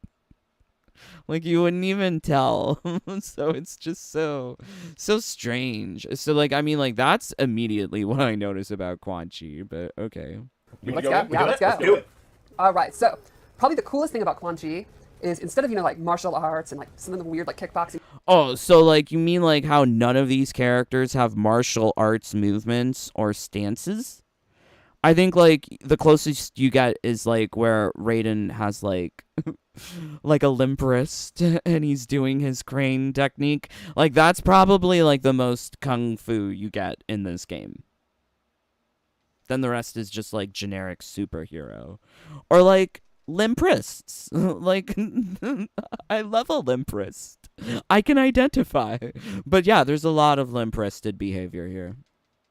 Like you wouldn't even tell. So it's just so strange. So like I mean like that's immediately what I notice about Quan Chi, but okay. let's go. Yeah, let's go. Let's do it. All right. So probably the coolest thing about Quan Chi is instead of like martial arts and like some of the weird like kickboxing. Oh, so like you mean like how none of these characters have martial arts movements or stances? I think like the closest you get is like where Raiden has like like a limp wrist and he's doing his crane technique. Like that's probably like the most kung fu you get in this game. Then the rest is just like generic superhero. Or like limp wrists. Like I love a limp wrist. I can identify. But yeah, there's a lot of limp wristed behavior here.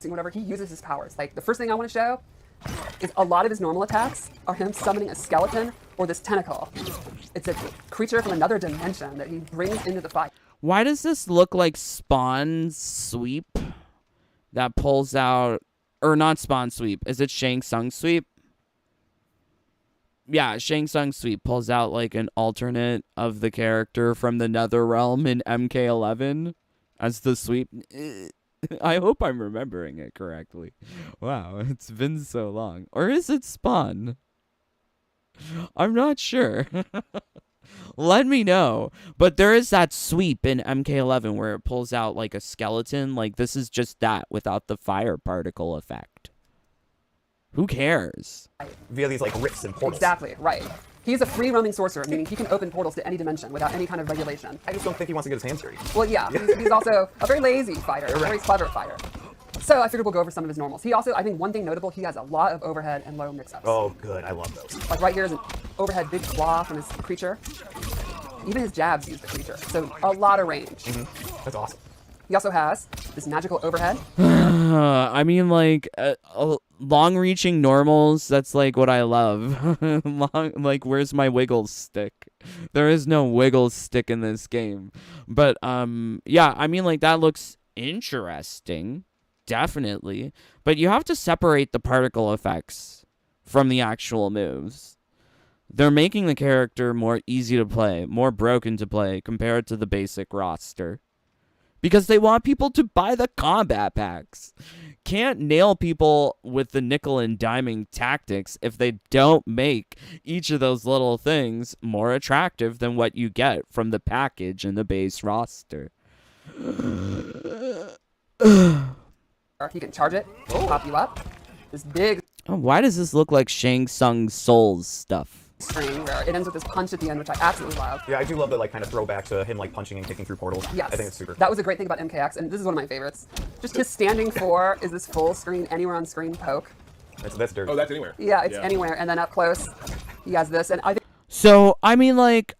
Whenever he uses his powers, like the first thing I want to show is a lot of his normal attacks are him summoning a skeleton or this tentacle. It's a creature from another dimension that he brings into the fight. Why does this look like Spawn's sweep that pulls out, or not Spawn sweep? Is it Shang Tsung sweep? Yeah, Shang Tsung sweep pulls out like an alternate of the character from the Nether Realm in MK11 as the sweep. I hope I'm remembering it correctly. Wow, it's been so long. Or is it Spawn? I'm not sure. Let me know. But there is that sweep in MK11 where it pulls out like a skeleton. Like this is just that without the fire particle effect. Who cares? Via these like rifts and portals. Exactly, right. He's a free roaming sorcerer, meaning he can open portals to any dimension without any kind of regulation. I just don't think he wants to get his hands dirty. Well, yeah, he's also a very lazy fighter, a very clever fighter. So I figured we'll go over some of his normals. He also, I think one thing notable, he has a lot of overhead and low mix-ups. Oh, good. I love those. Like right here is an overhead big claw from his creature. Even his jabs use the creature, so a lot of range. That's awesome. He also has this magical overhead. I mean, like, long-reaching normals, that's, like, what I love. Like, where's my wiggle stick? There is no wiggle stick in this game. But, yeah, I mean, like, that looks interesting. Definitely. But you have to separate the particle effects from the actual moves. They're making the character more easy to play, more broken to play, compared to the basic roster. Because they want people to buy the combat packs. Can't nail people with the nickel and diming tactics if they don't make each of those little things more attractive than what you get from the package in the base roster. He can charge it, pop you up. This big Oh, why does this look like Shang Tsung Souls stuff? string where it ends with this punch at the end, which I absolutely love. Yeah, I do love the like kind of throwback to him like punching and kicking through portals. Yes. I think it's super. That was a great thing about MKX, and this is one of my favorites. Just his standing four is this full screen, anywhere on screen poke. That's dirty. Oh, that's anywhere. Yeah, it's anywhere. And then up close, he has this. And I think So, I mean, like,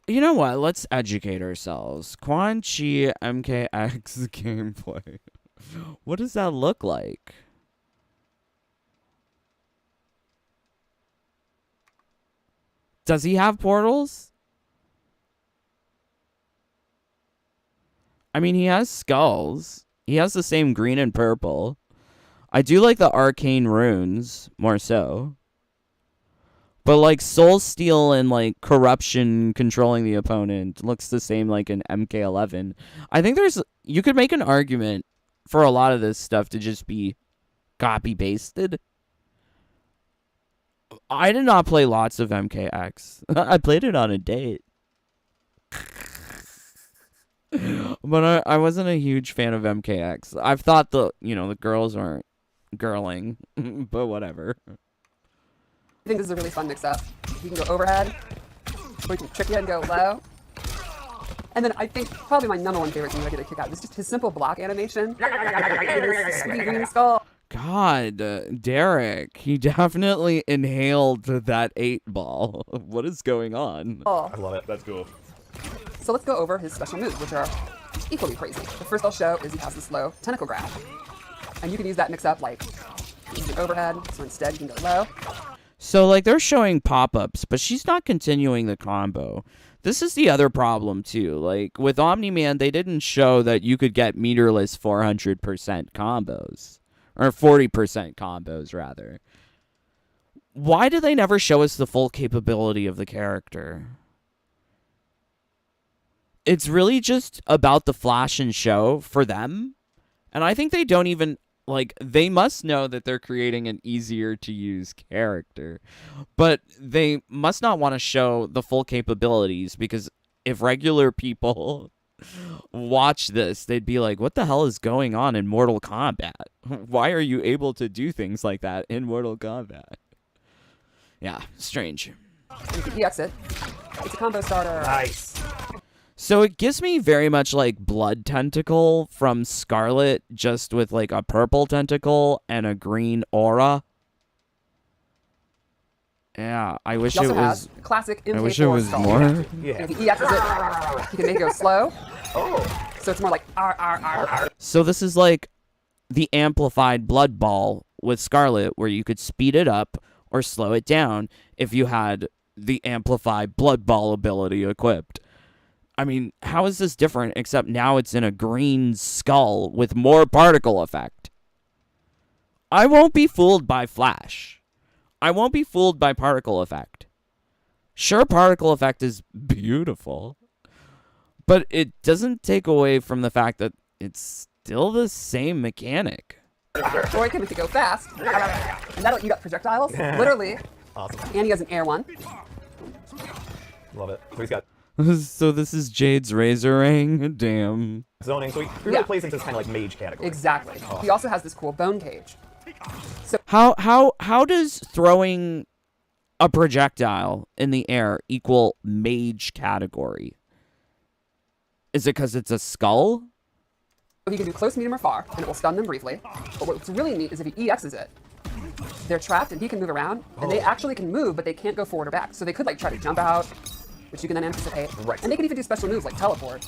you know what? Let's educate ourselves. Quan Chi MKX gameplay. What does that look like? Does he have portals? I mean, he has skulls. He has the same green and purple. I do like the arcane runes, more so. But, like, Soul Steal and, like, Corruption controlling the opponent looks the same, like, in MK11. I think you could make an argument for a lot of this stuff to just be copy-pasted. I did not play lots of MKX. I played it on a date. But I wasn't a huge fan of MKX. I've thought the girls aren't girling, but whatever. I think this is a really fun mix-up. He can go overhead, or he can trick you and go low. And then I think probably my number one favorite thing I get a kick out is just his simple block animation. His sweet green skull. God, Derek, he definitely inhaled that 8-ball. What is going on? Oh. I love it. That's cool. So let's go over his special moves, which are equally crazy. The first I'll show is he has this low tentacle grab. And you can use that mix-up like use an overhead, so instead you can go low. So, like, they're showing pop-ups, but she's not continuing the combo. This is the other problem, too. Like, with Omni-Man, they didn't show that you could get meterless 400% combos. Or 40% combos, rather. Why do they never show us the full capability of the character? It's really just about the flash and show for them. And I think they don't even... Like, they must know that they're creating an easier-to-use character. But they must not want to show the full capabilities, because if regular people watch this, they'd be like, what the hell is going on in Mortal Kombat? Why are you able to do things like that in Mortal Kombat? Yeah, strange. You can EX it. It's a combo starter. Nice. So it gives me very much like Blood Tentacle from Scarlet, just with like a purple tentacle and a green aura. Yeah, I wish He it also was. has classic MK4 I wish it was skull. more. Yeah. If he EXs it, he can make it go slow. Oh. So it's more like R. So this is like the amplified Blood Ball with Scarlet, where you could speed it up or slow it down if you had the amplified Blood Ball ability equipped. I mean, how is this different except now it's in a green skull with more particle effect? I won't be fooled by Flash. I won't be fooled by particle effect. Sure, particle effect is beautiful, but it doesn't take away from the fact that it's still the same mechanic. Or he can make it go fast. And that'll eat up projectiles, literally. Awesome. And he has an air one. Love it. So he's got So this is Jade's Razor Ring? Damn. zoning. So he really Yeah. plays into this kind of like mage category. Exactly. He also has this cool bone cage. So How does throwing a projectile in the air equal mage category? Is it because it's a skull? he can do close, medium, or far, and it will stun them briefly. But what's really neat is if he EXs it, they're trapped and he can move around, and they actually can move, but they can't go forward or back. So they could like try to jump out, which you can then anticipate. Right. And they can even do special moves like teleport.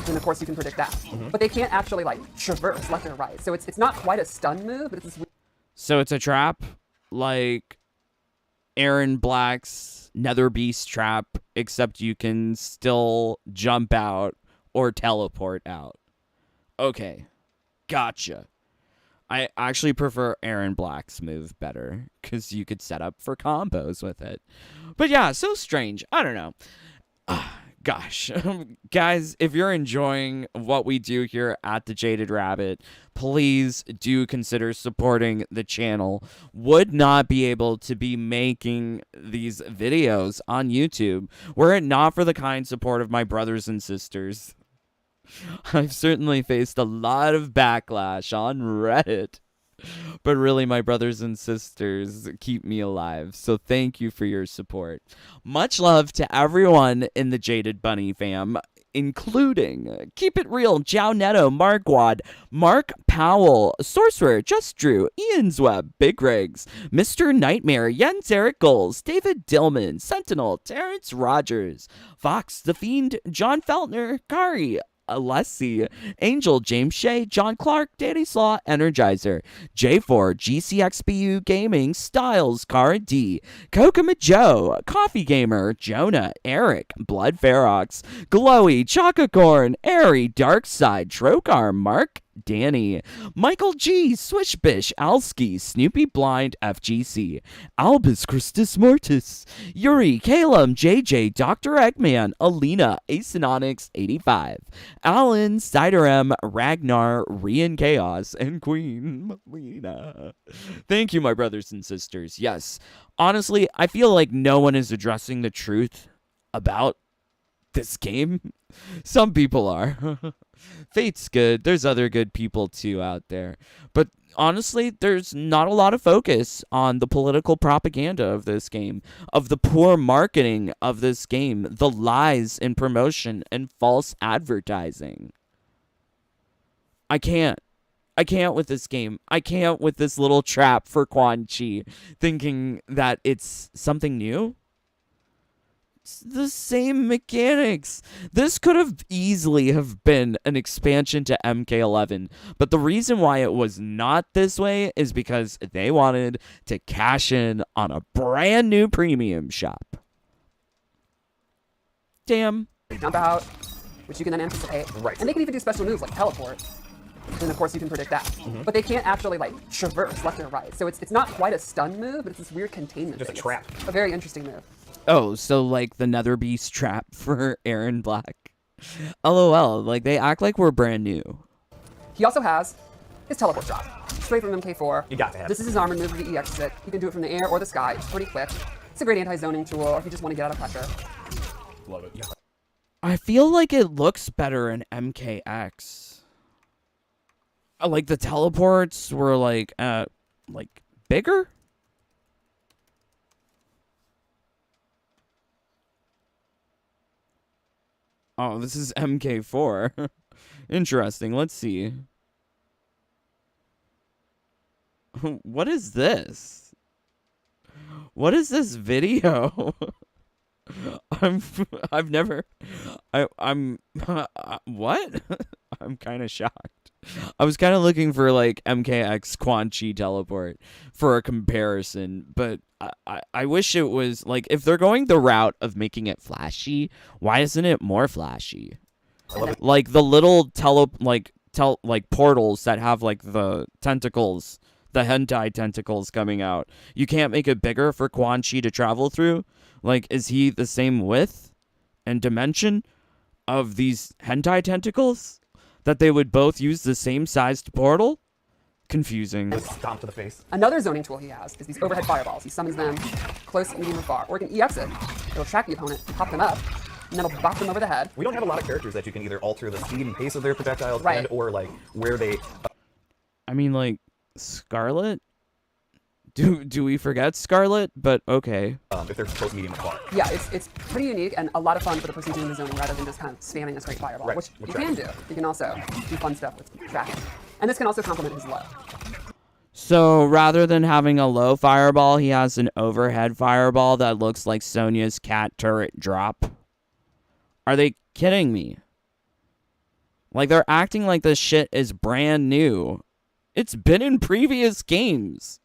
And of course you can predict that. But they can't actually like traverse left or right. So it's not quite a stun move, but it's this So it's a trap like Aaron Black's Nether Beast trap, except you can still jump out or teleport out. Okay, gotcha. I actually prefer Aaron Black's move better because you could set up for combos with it. But yeah, so strange. I don't know. Gosh, guys, if you're enjoying what we do here at the Jaded Rabbit, please do consider supporting the channel. Would not be able to be making these videos on YouTube were it not for the kind support of my brothers and sisters. I've certainly faced a lot of backlash on Reddit, but really my brothers and sisters keep me alive, so thank you for your support. Much love to everyone in the Jaded Bunny fam, including Keep It Real, Jow Netto, Marquad, Mark Powell, Sorcerer, Just Drew, Ian's Web, Big Rigs, Mr. Nightmare, Jens Eric Goals, David Dillman, Sentinel, Terrence Rogers, Fox, The Fiend, John Feltner, Kari, Alessi, Angel, James Shea, John Clark, Danny Slaw, Energizer, J4, GCXBU Gaming, Styles, Cara D, Kokoma Joe, Coffee Gamer, Jonah, Eric, Blood Ferox, Glowy, Chocacorn, Airy, Darkside, Trokar, Mark, Danny, Michael G, Swishbish, Alski, Snoopy Blind, FGC, Albus Christus Mortis, Yuri, Calum, JJ, Dr. Eggman, Alina, Acenonics 85, Alan, Cider M, Ragnar, Rian Chaos, and Queen Melina. Thank you, my brothers and sisters. Yes, honestly, I feel like no one is addressing the truth about this game. Some people are. Fate's good. There's other good people too out there. But honestly, there's not a lot of focus on the political propaganda of this game, of the poor marketing of this game, the lies in promotion and false advertising. I can't with this game. I can't with this little trap for Quan Chi, thinking that it's something new. The same mechanics. This could have easily have been an expansion to MK11, but the reason why it was not this way is because they wanted to cash in on a brand new premium shop. Damn. jump out, which you can then anticipate. Right. And they can even do special moves like teleport. And of course you can predict that. But they can't actually like traverse left or right. So it's not quite a stun move, but it's this weird containment Just a thing. trap. It's a very interesting move. Oh, so like the Nether Beast trap for Aaron Black. LOL, like they act like we're brand new. He also has his teleport shot. Straight from MK4. You got to have This it. is his armored move if he EXs it. He can do it from the air or the sky. It's pretty quick. It's a great anti-zoning tool, or if you just want to get out of pressure. Love it. I feel like it looks better in MKX. Like the teleports were like bigger? Oh, this is MK4. Interesting. Let's see. What is this? What is this video? I've never I'm what? I'm kind of shocked. I was kind of looking for like MKX Quan Chi teleport for a comparison, but I wish it was like if they're going the route of making it flashy, why isn't it more flashy? Like the little portals that have like the tentacles, the hentai tentacles coming out. You can't make it bigger for Quan Chi to travel through? Like, is he the same width and dimension of these hentai tentacles? That they would both use the same sized portal? Confusing. Stomp to the face. Another zoning tool he has is these overhead fireballs. He summons them close, medium, or far. Or he can EX it. It'll track the opponent, pop them up, and then it'll bop them over the head. We don't have a lot of characters that you can either alter the speed and pace of their projectiles Right. and or like where they I mean, like, Scarlet? Do we forget Scarlet? But okay. if they're close, medium, or far. Yeah, it's pretty unique and a lot of fun for the person doing the zoning rather than just kind of spamming a straight fireball, Right, which with you can do. You can also do fun stuff with tracking. And this can also complement his low. So rather than having a low fireball, he has an overhead fireball that looks like Sonya's cat turret drop. Are they kidding me? Like, they're acting like this shit is brand new. It's been in previous games.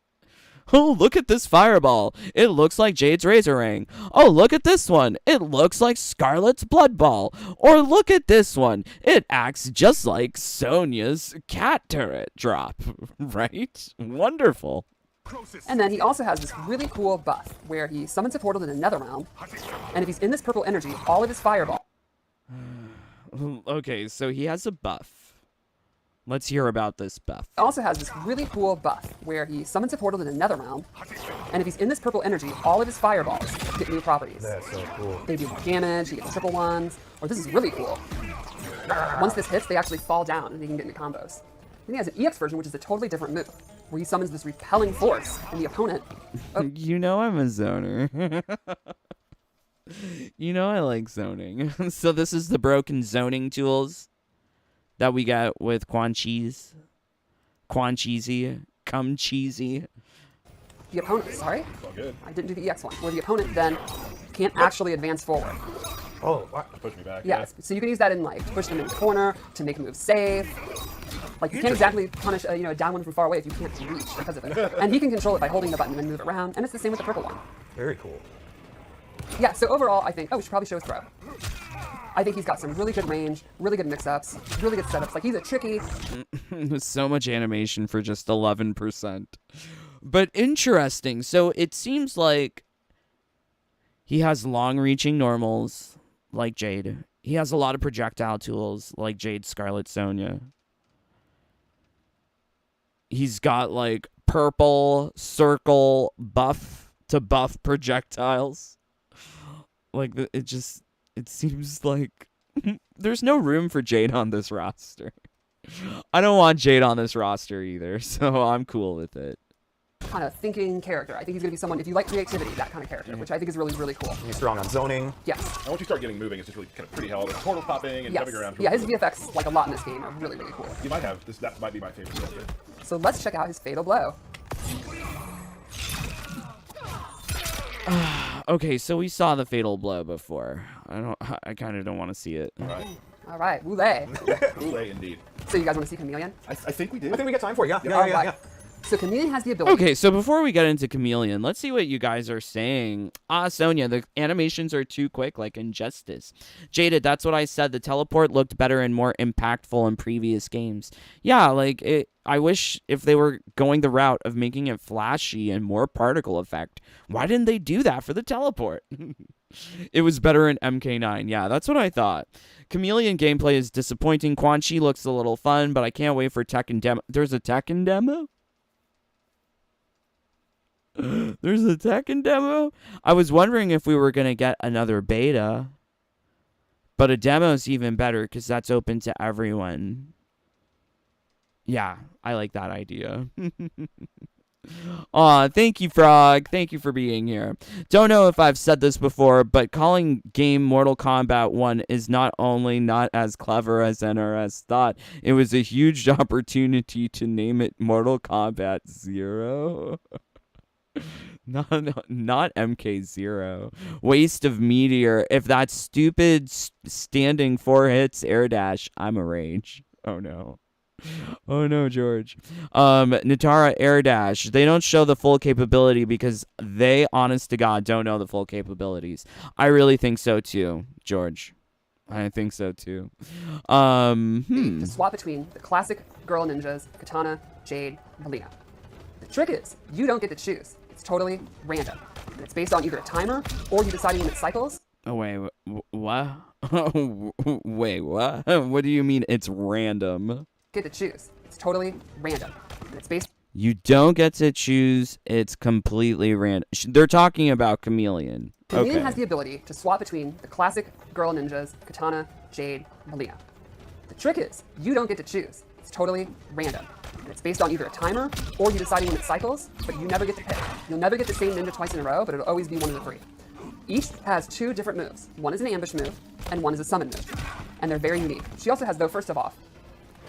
Oh, look at this fireball. It looks like Jade's Razorang. Oh, look at this one. It looks like Scarlet's Blood Ball. Or look at this one. It acts just like Sonya's cat turret drop. Right? Wonderful. And then he also has this really cool buff where he summons a portal to the nether realm, and if he's in this purple energy, all of his fireball. Okay, so he has a buff. Let's hear about this buff. Also has this really cool buff where he summons a portal to the nether realm, and if he's in this purple energy, all of his fireballs get new properties. That's so cool. They do more damage, he gets triple ones, or this is really cool. Once this hits, they actually fall down and he can get into combos. Then he has an EX version, which is a totally different move, where he summons this repelling force, and the opponent... You know I'm a zoner. You know I like zoning. So this is the broken zoning tools that we got with Quan Cheese. Quan Cheesy. Come Cheesy. The opponent, sorry? All good. I didn't do the EX one, where the opponent then can't actually advance forward. Oh, wow. Push me back. Yes, so you can use that in like to push them in the corner, to make a move safe. Like you can't exactly punish a down one from far away if you can't reach because of it. And he can control it by holding the button and move it around, and it's the same with the purple one. Very cool. Yeah, so overall I think, we should probably show his throw. I think he's got some really good range, really good mix-ups, really good setups. Like he's a tricky... So much animation for just 11%. But interesting. So it seems like he has long-reaching normals, like Jade. He has a lot of projectile tools, like Jade, Scarlet, Sonya. He's got, like, purple, circle, buff to buff projectiles. Like, it seems like there's no room for Jade on this roster. I don't want Jade on this roster either, so I'm cool with it. Kind of thinking character. I think he's going to be someone, if you like creativity, that kind of character, which I think is really, really cool. He's strong on zoning. Yes. And once you start getting moving, it's just really kind of pretty hell. There's portal popping and Yes. jumping around. Yeah, his VFX, like a lot in this game, are really, really cool. You might have this. That might be my favorite character. So let's check out his Fatal Blow. Okay, so we saw the Fatal Blow before. I kind of don't want to see it. All right. All right, Wule. Play indeed. So you guys want to see Chameleon? I think we did. I think we got time for it. Yeah. All right. So Chameleon has the ability... Okay, so before we get into Chameleon, let's see what you guys are saying. Sonya, the animations are too quick, like Injustice. Jaded, that's what I said. The teleport looked better and more impactful in previous games. Yeah, like, I wish if they were going the route of making it flashy and more particle effect, why didn't they do that for the teleport? It was better in MK9. Yeah, that's what I thought. Chameleon gameplay is disappointing. Quan Chi looks a little fun, but I can't wait for Tekken demo. There's a Tekken demo? There's a Tekken demo? I was wondering if we were going to get another beta. But a demo's even better because that's open to everyone. Yeah, I like that idea. Aw, thank you, Frog. Thank you for being here. Don't know if I've said this before, but calling game Mortal Kombat 1 is not only not as clever as NRS thought, it was a huge opportunity to name it Mortal Kombat 0. Not MK0. Waste of meteor. If that stupid standing 4 hits air dash, I'm a rage. Oh no. Oh no, George. Natara air dash. They don't show the full capability because they, honest to God, don't know the full capabilities. I really think so too, George. I think so too. To swap between the classic girl ninjas, Katana, Jade, Melina. The trick is, you don't get to choose. It's totally random. And it's based on either a timer or you deciding when it cycles. Oh, wait, what? Wait, what? What do you mean it's random? Get to choose. It's totally random. And it's based. You don't get to choose. It's completely random. They're talking about Chameleon. Chameleon Okay. has the ability to swap between the classic girl ninjas, Katana, Jade, Melina. The trick is, you don't get to choose. It's totally random. And it's based on either a timer or you deciding when it cycles, but you never get to pick. You'll never get the same ninja twice in a row, but it'll always be one of the 3. Each has 2 different moves. One is an ambush move, and one is a summon move. And they're very unique. She also has, though, first of all,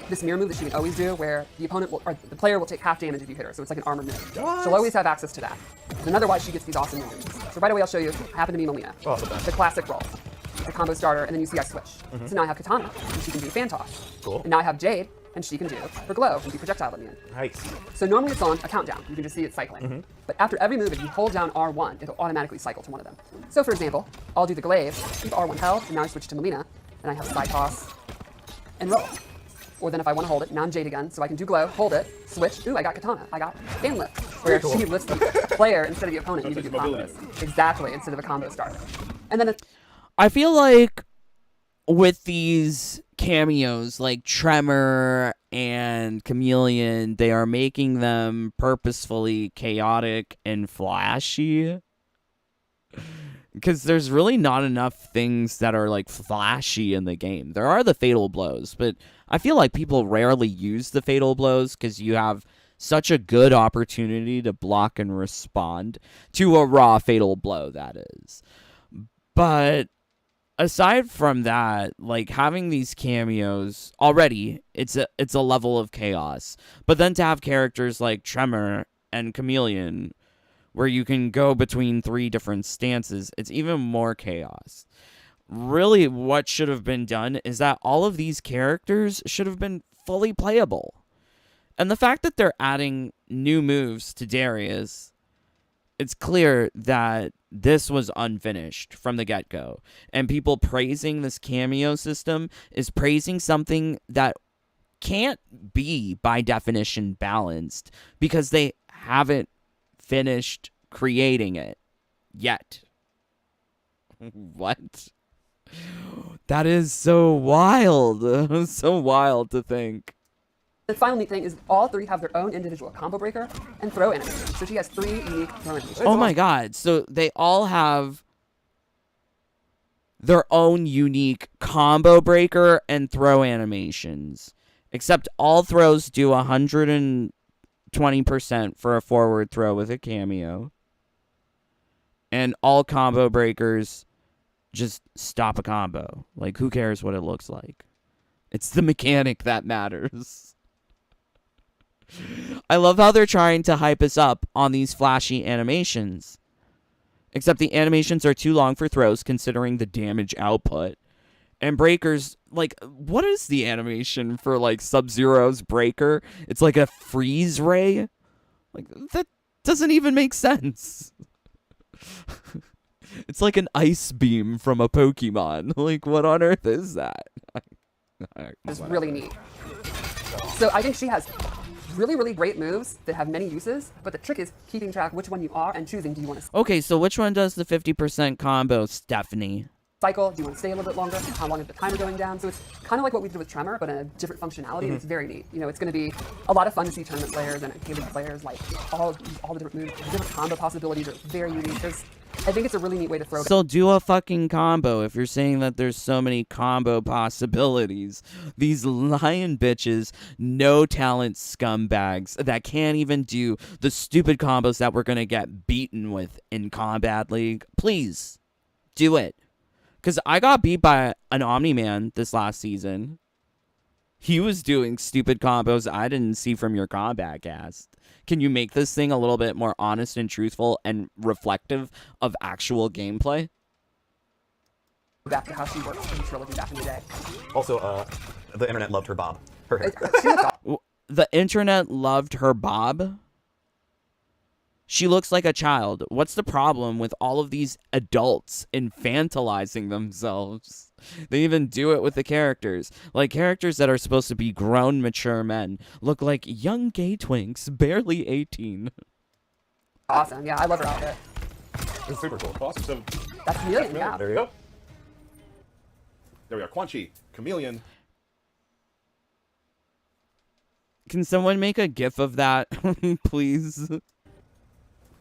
this mirror move that she can always do where the opponent will, or the player will take half damage if you hit her, so it's like an armor move. She'll always have access to that. And otherwise, she gets these awesome ninja moves. So right away, I'll show you, happen to be Melina. Oh, the best. The classic roll. It's a combo starter, and then you see I switch. So now I have Katana, and she can do fan toss. Cool. And now I have Jade, and she can do her glow and do projectile immune. Nice. So normally it's on a countdown. You can just see it cycling. But after every move, if you hold down R1, it'll automatically cycle to one of them. So for example, I'll do the glaive, keep R1 held, and now I switch to Melina, and I have side toss and roll. Or then if I want to hold it, now I'm Jade again, so I can do glow, hold it, switch. Ooh, I got Katana. I got fan lift, where Very cool. she lifts the player instead of the opponent. You That's can do like mobility combos. Exactly, instead of a combo starter. And then I feel like with these cameos like Tremor and Chameleon, they are making them purposefully chaotic and flashy. Because there's really not enough things that are like flashy in the game. There are the fatal blows, but I feel like people rarely use the fatal blows because you have such a good opportunity to block and respond to a raw fatal blow, that is. But aside from that, like having these cameos already, it's a level of chaos. But then to have characters like Tremor and Chameleon, where you can go between 3 different stances, it's even more chaos. Really, what should have been done is that all of these characters should have been fully playable. And the fact that they're adding new moves to Darius, it's clear that this was unfinished from the get-go. And people praising this cameo system is praising something that can't be, by definition, balanced, because they haven't finished creating it yet. What? That is so wild. So wild to think. the final neat thing is all 3 have their own individual combo breaker and throw animations. So she has 3 unique throw animations. Oh my god. So they all have their own unique combo breaker and throw animations. Except all throws do 120% for a forward throw with a cameo. And all combo breakers just stop a combo. Like, who cares what it looks like? It's the mechanic that matters. I love how they're trying to hype us up on these flashy animations. Except the animations are too long for throws considering the damage output. And breakers, like, what is the animation for, like, Sub-Zero's breaker? It's like a freeze ray? Like, that doesn't even make sense. It's like an ice beam from a Pokemon. Like, what on earth is that? It's really neat. So I think she has really, really great moves that have many uses, but the trick is keeping track which one you are and choosing, do you want to Okay, so which one does the 50% combo, Stephanie? cycle? Do you want to stay a little bit longer? How long is the timer going down? So it's kind of like what we did with Tremor, but in a different functionality, and it's very neat. You know, it's going to be a lot of fun to see tournament players and K-League players, like all the different moves, different combo possibilities are very unique. There's I think it's a really neat way to throw. Still do a fucking combo if you're saying that there's so many combo possibilities. These lion bitches, no talent scumbags that can't even do the stupid combos that we're gonna get beaten with in Combat League. Please, do it. Because I got beat by an Omni-Man this last season. He was doing stupid combos I didn't see from your combat cast. Can you make this thing a little bit more honest and truthful and reflective of actual gameplay? Back to how she worked in Trilogy back in the day. Also, the internet loved her bob. Her hair. She looked The internet loved her bob? She looks like a child. What's the problem with all of these adults infantilizing themselves? They even do it with the characters. Like, characters that are supposed to be grown, mature men look like young gay twinks, barely 18. awesome. Yeah, I love her outfit. It's super cool. Awesome. So That's Chameleon, yeah. There you go. there we are. Quan Chi, Chameleon. Can someone make a gif of that, please?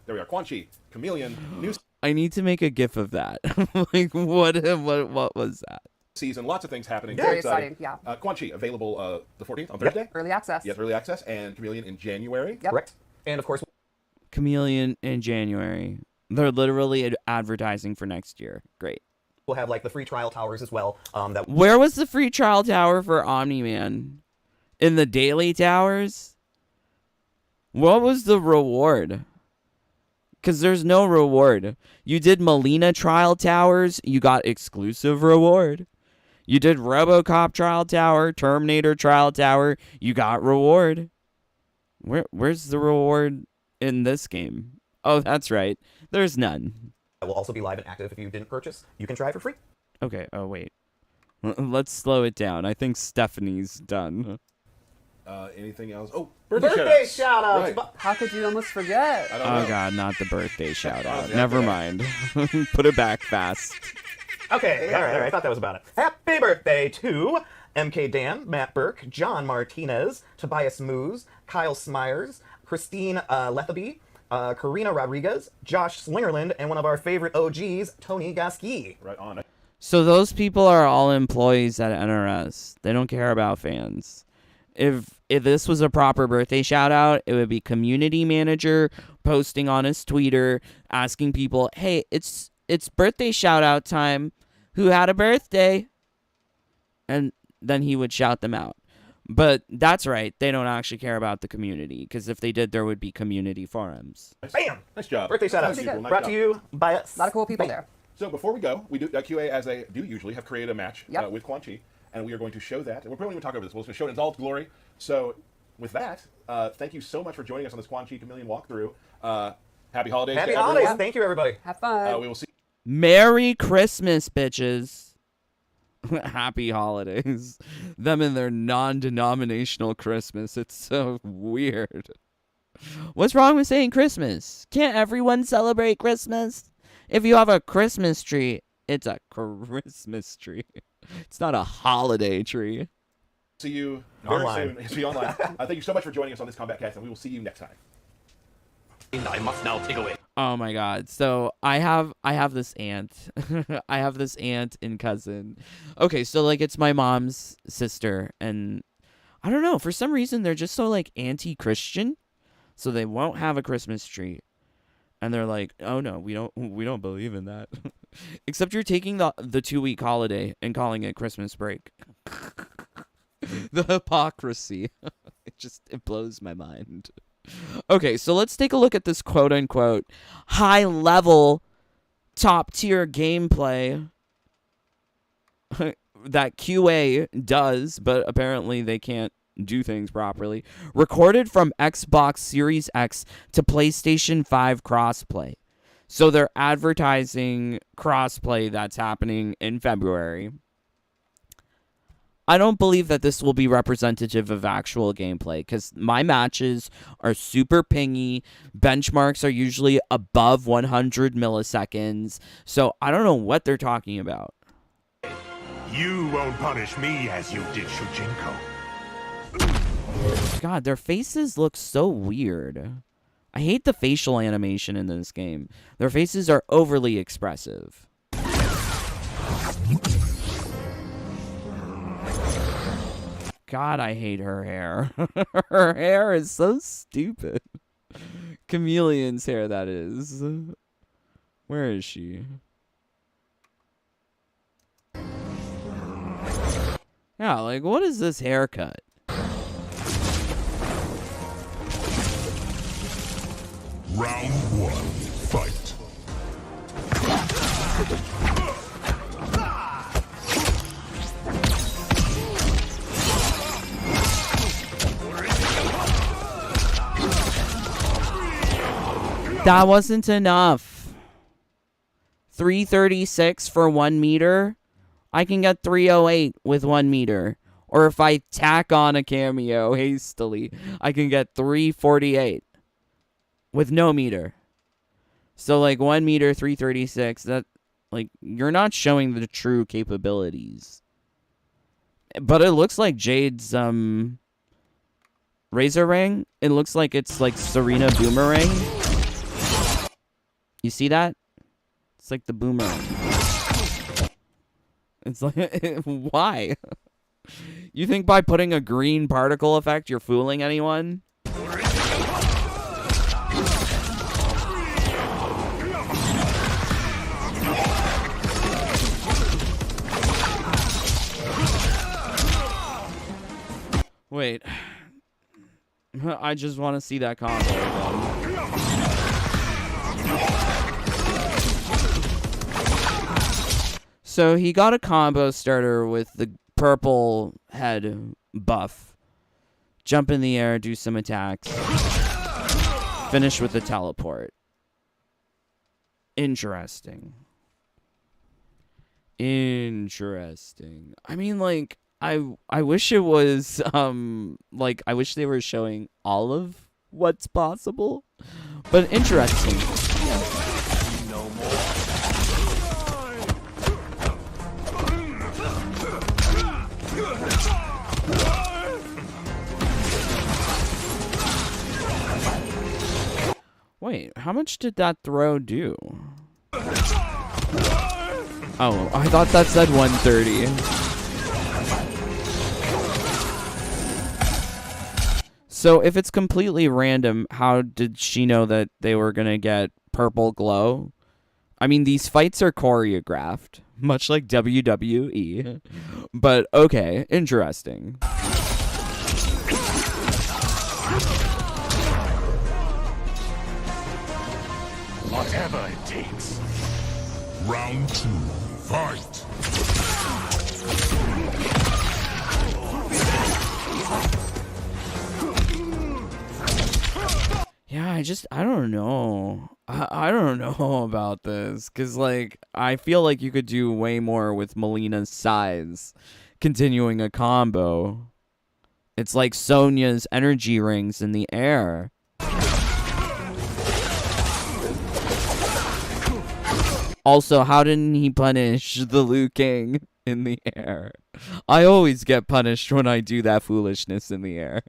There we are. Quan Chi, Chameleon. New I need to make a gif of that. Like, what was that? season. Lots of things happening. Very exciting, yeah. Quan Chi available the 14th on Thursday. Early access. Yes, early access, and Chameleon in January. Yep. Correct. And of course, Chameleon in January. They're literally advertising for next year. Great. we'll have like the free trial towers as well. That Where was the free trial tower for Omni-Man? In the daily towers? What was the reward? Because there's no reward. You did Melina trial towers, you got exclusive reward. You did RoboCop trial tower, Terminator trial tower, you got reward. Where's the reward in this game? Oh, that's right. There's none. will also be live and active if you didn't purchase. You can try for free. Okay, oh wait. Let's slow it down. I think Stephanie's done. Anything else? Oh, Birthday shout out! Right. How could you almost forget? I don't know. Oh god, not the birthday shout out. Yeah, Never yeah. mind. Put it back fast. Okay, all right. I thought that was about it. Happy birthday to MK Dan, Matt Burke, John Martinez, Tobias Moose, Kyle Smyers, Christine Lethaby, Karina Rodriguez, Josh Slingerland, and one of our favorite OGs, Tony Gaski. Right on it. So those people are all employees at NRS. They don't care about fans. If this was a proper birthday shout out, it would be community manager posting on his Twitter asking people, "Hey, it's birthday shout out time. Who had a birthday?" And then he would shout them out. But that's right. They don't actually care about the community, because if they did, there would be community forums. Bam! Nice job. Birthday shout out. Nice people, nice Brought job. to you by us. A lot of cool people there. So before we go, we do QA as they do usually have created a match Yep. with Quan Chi, and we are going to show that. And we're probably going to talk over this. We'll show it in all its glory. So with that, thank you so much for joining us on this Quan Chi Chameleon walkthrough. Happy holidays. Happy to holidays. everyone. Thank you, everybody. Have fun. We will see. Merry Christmas, bitches. Happy holidays. Them and their non-denominational Christmas. It's so weird. What's wrong with saying Christmas? Can't everyone celebrate Christmas? If you have a Christmas tree, it's a Christmas tree. It's not a holiday tree. See you very Online. soon. See you online. Thank you so much for joining us on this Combat Cast, and we will see you next time. I must now take away. Oh my god. So I have this aunt. I have this aunt and cousin. Okay, so like it's my mom's sister, and I don't know, for some reason they're just so like anti-Christian. So they won't have a Christmas tree. And they're like, "Oh no, we don't believe in that." Except you're taking the 2-week holiday and calling it Christmas break. The hypocrisy. It blows my mind. Okay, so let's take a look at this quote-unquote high-level, top-tier gameplay that QA does, but apparently they can't do things properly. Recorded from Xbox Series X to PlayStation 5 crossplay. So they're advertising crossplay that's happening in February. I don't believe that this will be representative of actual gameplay, because my matches are super pingy. Benchmarks are usually above 100 milliseconds. So I don't know what they're talking about. You won't punish me as you did Shujinko. God, their faces look so weird. I hate the facial animation in this game. Their faces are overly expressive. God, I hate her hair. Her hair is so stupid. Chameleon's hair, that is. Where is she? Yeah, like, what is this haircut? Round 1, fight. That wasn't enough. 336 for 1 meter? I can get 308 with 1 meter. Or if I tack on a cameo hastily, I can get 348 with no meter. So like 1 meter, 336, that, like, you're not showing the true capabilities. But it looks like Jade's Razor Ring. It looks like it's like Serena Boomerang. You see that? It's like the boomerang. It's like, why? You think by putting a green particle effect you're fooling anyone? Wait. I just want to see that combo again. So he got a combo starter with the purple head buff. Jump in the air, do some attacks. Finish with the teleport. Interesting. Interesting. I mean, like, I wish it was, like, I wish they were showing all of what's possible. But interesting. No more. Wait, how much did that throw do? Oh, I thought that said 130. So if it's completely random, how did she know that they were going to get purple glow? I mean, these fights are choreographed, much like WWE. But okay, interesting. Whatever it takes. Round 2, fight. Yeah, I don't know. I don't know about this. Because, like, I feel like you could do way more with Melina's size. Continuing a combo. It's like Sonya's energy rings in the air. Also, how didn't he punish the Liu Kang in the air? I always get punished when I do that foolishness in the air.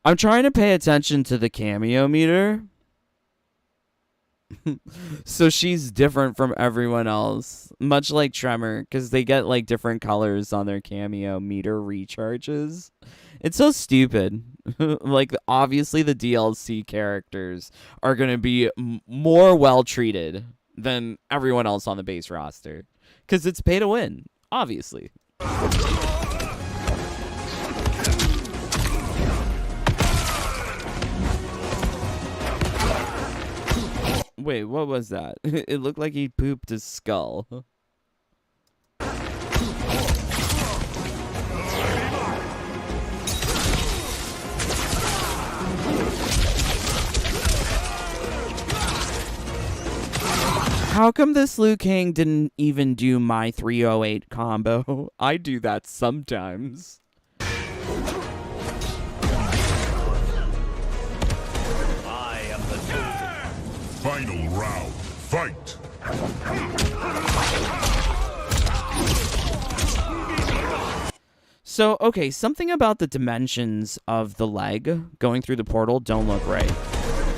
I'm trying to pay attention to the cameo meter. So she's different from everyone else. Much like Tremor, because they get like different colors on their cameo meter recharges. It's so stupid. Like, obviously the DLC characters are going to be more well treated than everyone else on the base roster. Because it's pay to win, obviously. Wait, what was that? It looked like he pooped his skull. How come this Liu Kang didn't even do my 308 combo? I do that sometimes. I am the chosen. Final round. Fight. So, okay, something about the dimensions of the leg going through the portal don't look right.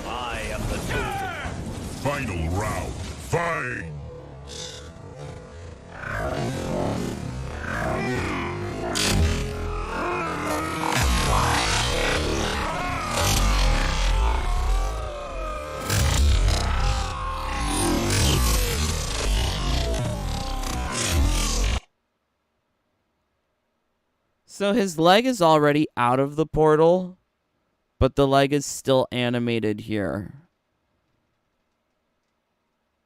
I am the chosen. Final round. Fight. So his leg is already out of the portal, but the leg is still animated here.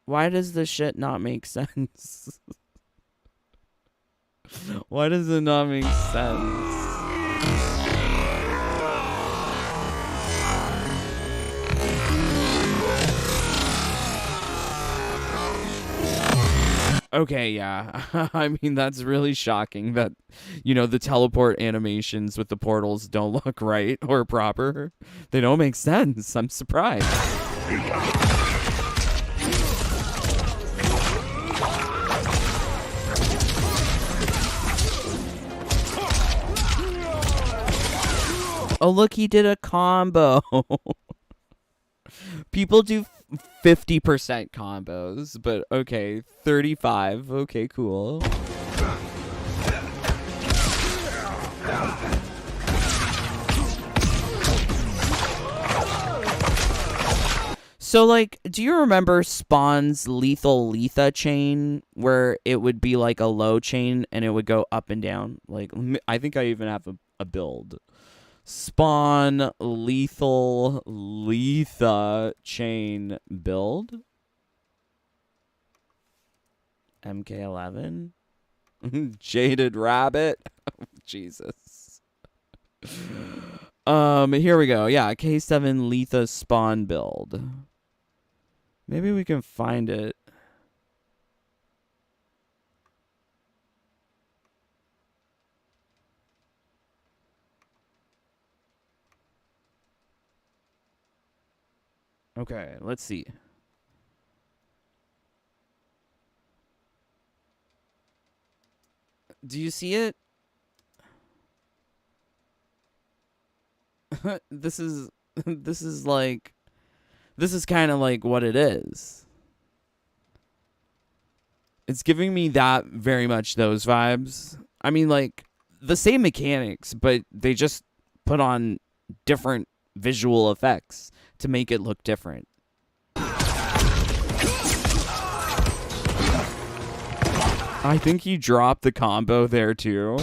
Why does this shit not make sense? Why does it not make sense? Okay, yeah. I mean, that's really shocking that, you know, the teleport animations with the portals don't look right or proper. They don't make sense. I'm surprised. Oh, look, he did a combo. People do 50% combos, but okay, 35. Okay, cool. So, like, do you remember Spawn's lethal Letha chain, where it would be like a low chain and it would go up and down? Like, I think I even have a build. Spawn lethal Letha chain build. MK11. Jaded Rabbit. Jesus. Here we go. Yeah, K7 Letha spawn build. Maybe we can find it. Okay, let's see. Do you see it? This is kind of like what it is. It's giving me that very much those vibes. I mean, like, the same mechanics, but they just put on different visual effects to make it look different. I think he dropped the combo there too.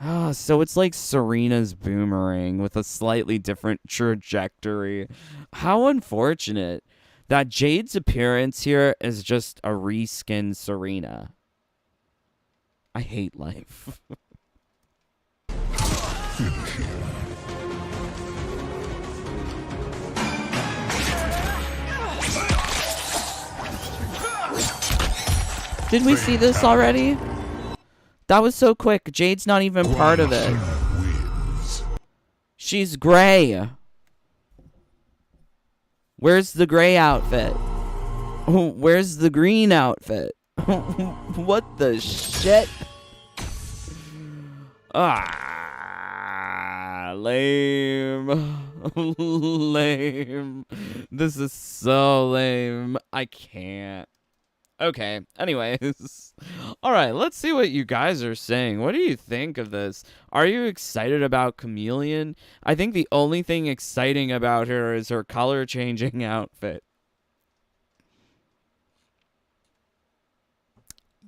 Ah, so it's like Serena's boomerang with a slightly different trajectory. How unfortunate that Jade's appearance here is just a reskin Serena. I hate life. Did we see this already? That was so quick. Jade's not even part of it. She's gray. Where's the gray outfit? Where's the green outfit? What the shit? Ah, lame. Lame. This is so lame. I can't. Okay, anyways. Alright, let's see what you guys are saying. What do you think of this? Are you excited about Chameleon? I think the only thing exciting about her is her color-changing outfit.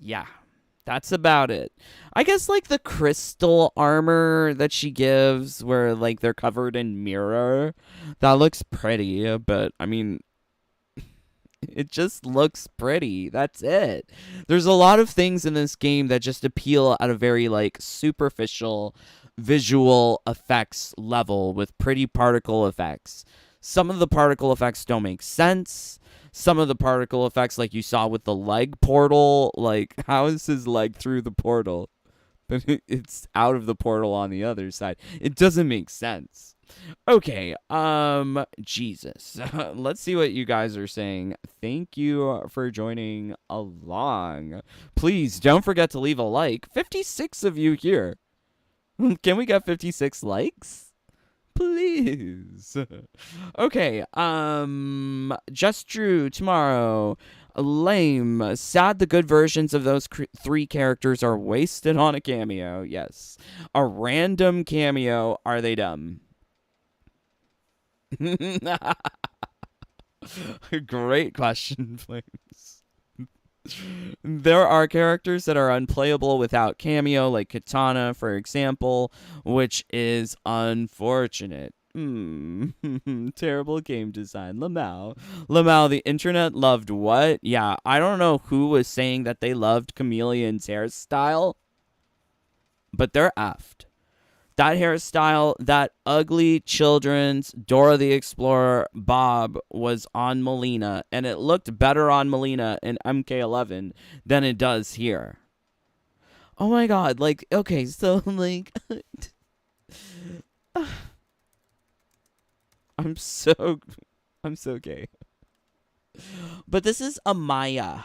Yeah, that's about it. I guess, like, the crystal armor that she gives, where, like, they're covered in mirror, that looks pretty, but, I mean, it just looks pretty. That's it. There's a lot of things in this game that just appeal at a very, like, superficial visual effects level with pretty particle effects. Some of the particle effects don't make sense. some of the particle effects like you saw with the leg portal. Like, how is his leg through the portal? But it's out of the portal on the other side. It doesn't make sense. Okay, Jesus. Let's see what you guys are saying. Thank you for joining along. Please don't forget to leave a like. 56 of you here. Can we get 56 likes? Please. Okay, Just Drew tomorrow. Lame. Sad the good versions of those 3 characters are wasted on a cameo. Yes. A random cameo. Are they dumb? Great question, Flames. There are characters that are unplayable without cameo, like Katana, for example, which is unfortunate. Terrible game design. Lamau, the internet loved what? Yeah, I don't know who was saying that they loved Chameleon's hairstyle, but they're effed. That hairstyle, that ugly children's Dora the Explorer Bob was on Melina, and it looked better on Melina in MK11 than it does here. Oh my god, like, okay, so, like, I'm so gay. But this is Amaya.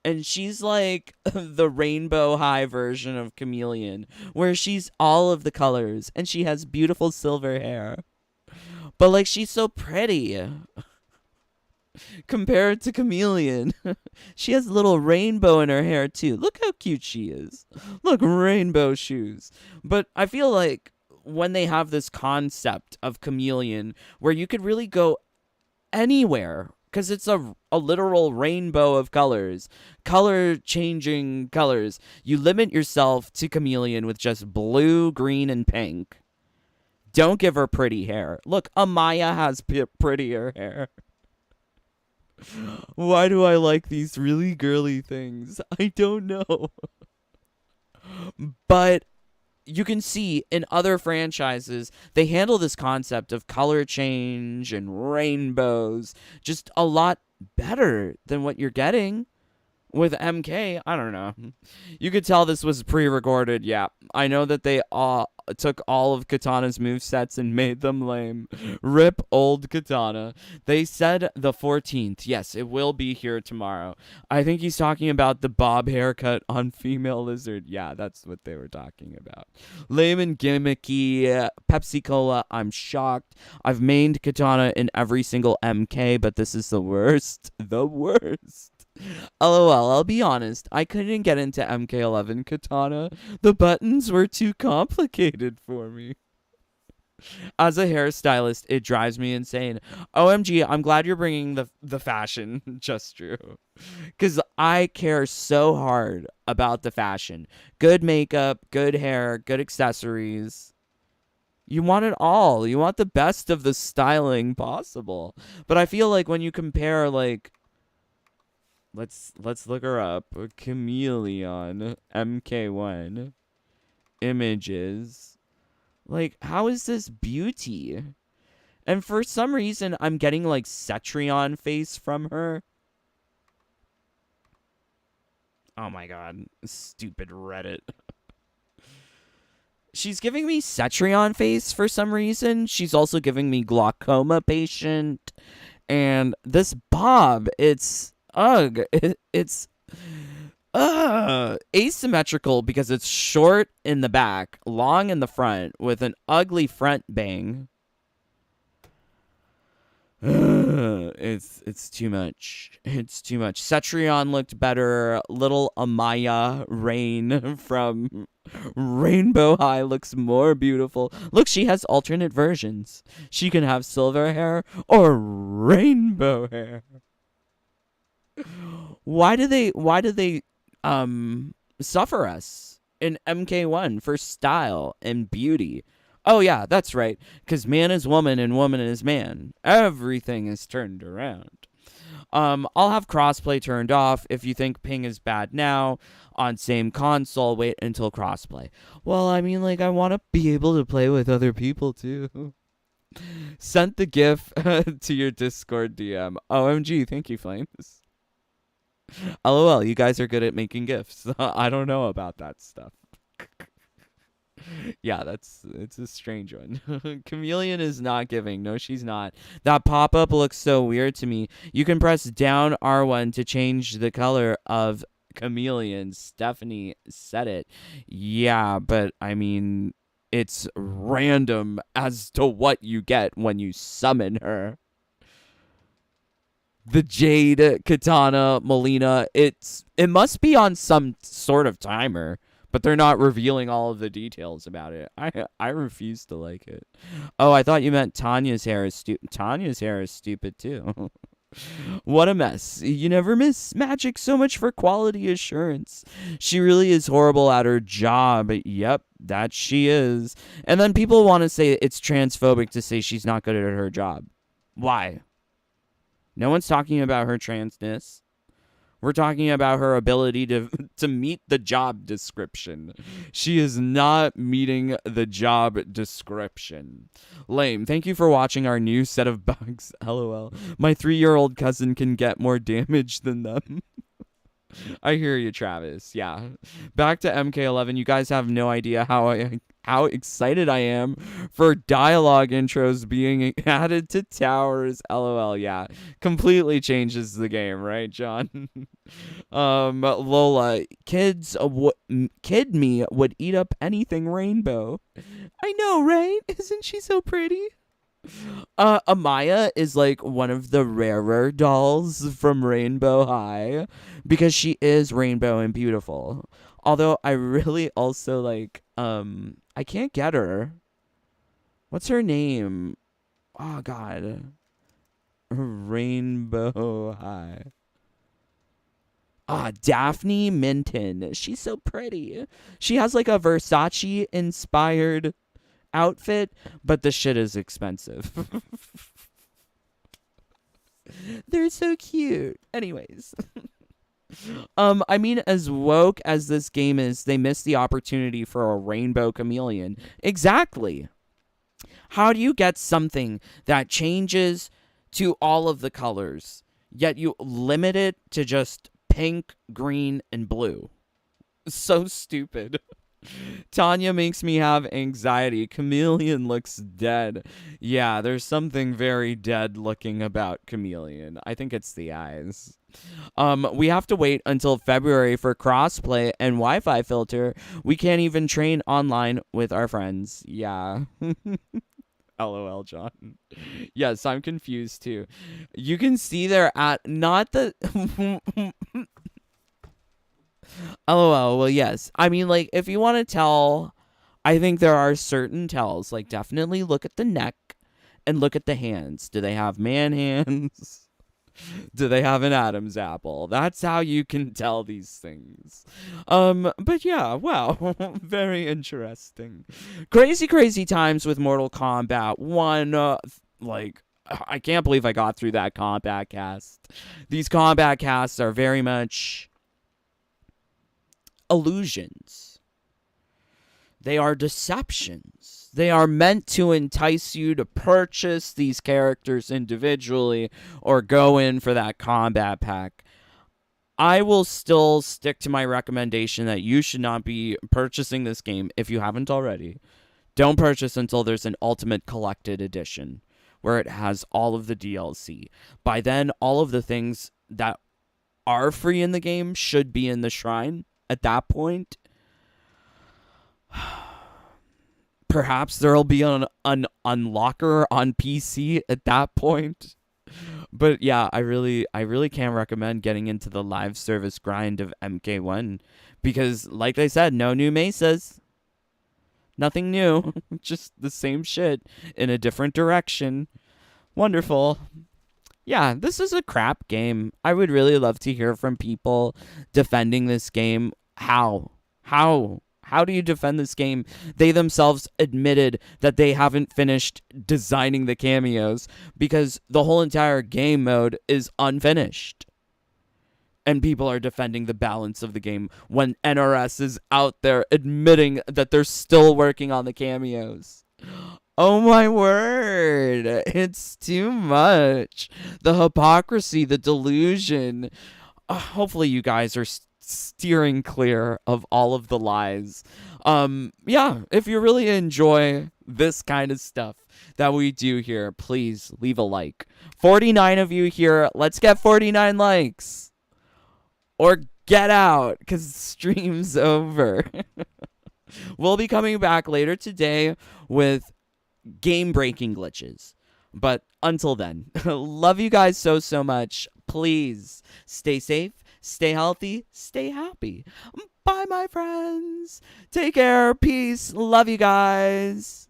And she's like the rainbow high version of Chameleon, where she's all of the colors and she has beautiful silver hair. But like, she's so pretty compared to Chameleon. She has a little rainbow in her hair too. Look how cute she is. Look, rainbow shoes. But I feel like when they have this concept of Chameleon where you could really go anywhere, because it's a literal rainbow of colors, color changing colors. You limit yourself to Chameleon with just blue, green, and pink. Don't give her pretty hair. Look, Amaya has prettier hair. Why do I like these really girly things? I don't know. But you can see in other franchises, they handle this concept of color change and rainbows just a lot better than what you're getting with MK. I don't know. You could tell this was pre-recorded. Yeah, I know that they took all of Katana's movesets and made them lame. Rip old Katana. They said the 14th. Yes, it will be here tomorrow. I think he's talking about the bob haircut on female lizard. Yeah, that's what they were talking about. Lame and gimmicky. Pepsi Cola. I'm shocked. I've mained Katana in every single MK, but this is the worst. The worst. LOL, I'll be honest, I couldn't get into MK11 Katana. The buttons were too complicated for me. As a hairstylist, it drives me insane. OMG, I'm glad you're bringing the fashion, Just True. Because I care so hard about the fashion. Good makeup, good hair, good accessories. You want it all. You want the best of the styling possible. But I feel like when you compare, like, Let's look her up. Chameleon MK1 images. Like, how is this beauty? And for some reason, I'm getting like Cetrion face from her. Oh my god, stupid Reddit. She's giving me Cetrion face for some reason. She's also giving me glaucoma patient. And this Bob, it's it's asymmetrical because it's short in the back, long in the front, with an ugly front bang. It's too much. It's too much. Cetrion looked better. Little Amaya Rain from Rainbow High looks more beautiful. Look, she has alternate versions. She can have silver hair or rainbow hair. Why do they suffer us in MK1 for style and beauty? Oh yeah, that's right, because man is woman and woman is man. Everything is turned around. I'll have crossplay turned off. If you think ping is bad now on same console, wait until crossplay. Well, I mean, like, I want to be able to play with other people too. Sent the GIF to your Discord DM. OMG, thank you, Flames. LOL, you guys are good at making GIFs. I don't know about that stuff. Yeah, it's a strange one. Chameleon is not giving. No, she's not. That pop-up looks so weird to me. You can press down R1 to change the color of Chameleon. Stephanie said it. Yeah, but I mean, it's random as to what you get when you summon her. The Jade Katana Melina, it must be on some sort of timer, but they're not revealing all of the details about it. I refuse to like it. Oh, I thought you meant Tanya's hair is stupid. Tanya's hair is stupid too. What a mess. You never miss Magic, so much for quality assurance. She really is horrible at her job. Yep, that she is. And then people want to say it's transphobic to say she's not good at her job. Why? No one's talking about her transness. We're talking about her ability to meet the job description. She is not meeting the job description. Lame. Thank you for watching our new set of bugs. LOL. My 3-year-old cousin can get more damage than them. I hear you, Travis. Yeah. Back to MK11. You guys have no idea how excited I am for dialogue intros being added to towers. LOL. Yeah. Completely changes the game, right, John? Lola. Kid me would eat up anything rainbow. I know, right? Isn't she so pretty? Amaya is like one of the rarer dolls from Rainbow High because she is rainbow and beautiful. Although I really also like, I can't get her. What's her name? Oh, God. Rainbow High. Daphne Minton. She's so pretty. She has like a Versace inspired outfit, but the shit is expensive. They're so cute. Anyways. I mean, as woke as this game is, they missed the opportunity for a rainbow chameleon. Exactly. How do you get something that changes to all of the colors, yet you limit it to just pink, green, and blue? So stupid. Tanya makes me have anxiety. Chameleon looks dead. Yeah, there's something very dead looking about Chameleon. I think it's the eyes. We have to wait until February for crossplay and Wi-Fi filter. We can't even train online with our friends. Yeah. LOL, John. Yes, I'm confused too. You can see they're at not the LOL, well, yes. I mean, like, if you want to tell, I think there are certain tells. Like, definitely look at the neck and look at the hands. Do they have man hands? Do they have an Adam's apple? That's how you can tell these things. But yeah, wow. Very interesting. Crazy, crazy times with Mortal Kombat 1. Like, I can't believe I got through that combat cast. These combat casts are very much illusions. They are deceptions. They are meant to entice you to purchase these characters individually or go in for that combat pack. I will still stick to my recommendation that you should not be purchasing this game if you haven't already. Don't purchase until there's an Ultimate Collected Edition where it has all of the DLC. By then, all of the things that are free in the game should be in the shrine. At that point, perhaps there'll be an unlocker on PC at that point. But yeah, I really can't recommend getting into the live service grind of MK1 because, like I said, no new mesas. Nothing new. Just the same shit in a different direction. Wonderful. Yeah, this is a crap game. I would really love to hear from people defending this game. How do you defend this game? They themselves admitted that they haven't finished designing the cameos because the whole entire game mode is unfinished. And people are defending the balance of the game when NRS is out there admitting that they're still working on the cameos. Oh my word. It's too much. The hypocrisy, the delusion. Hopefully you guys are steering clear of all of the lies. Yeah, if you really enjoy this kind of stuff that we do here, please leave a like. 49 of you here. Let's get 49 likes. Or get out, because stream's over. We'll be coming back later today with game-breaking glitches. But until then, love you guys so much. Please stay safe, stay healthy, stay happy. Bye, my friends. Take care. Peace. Love you guys.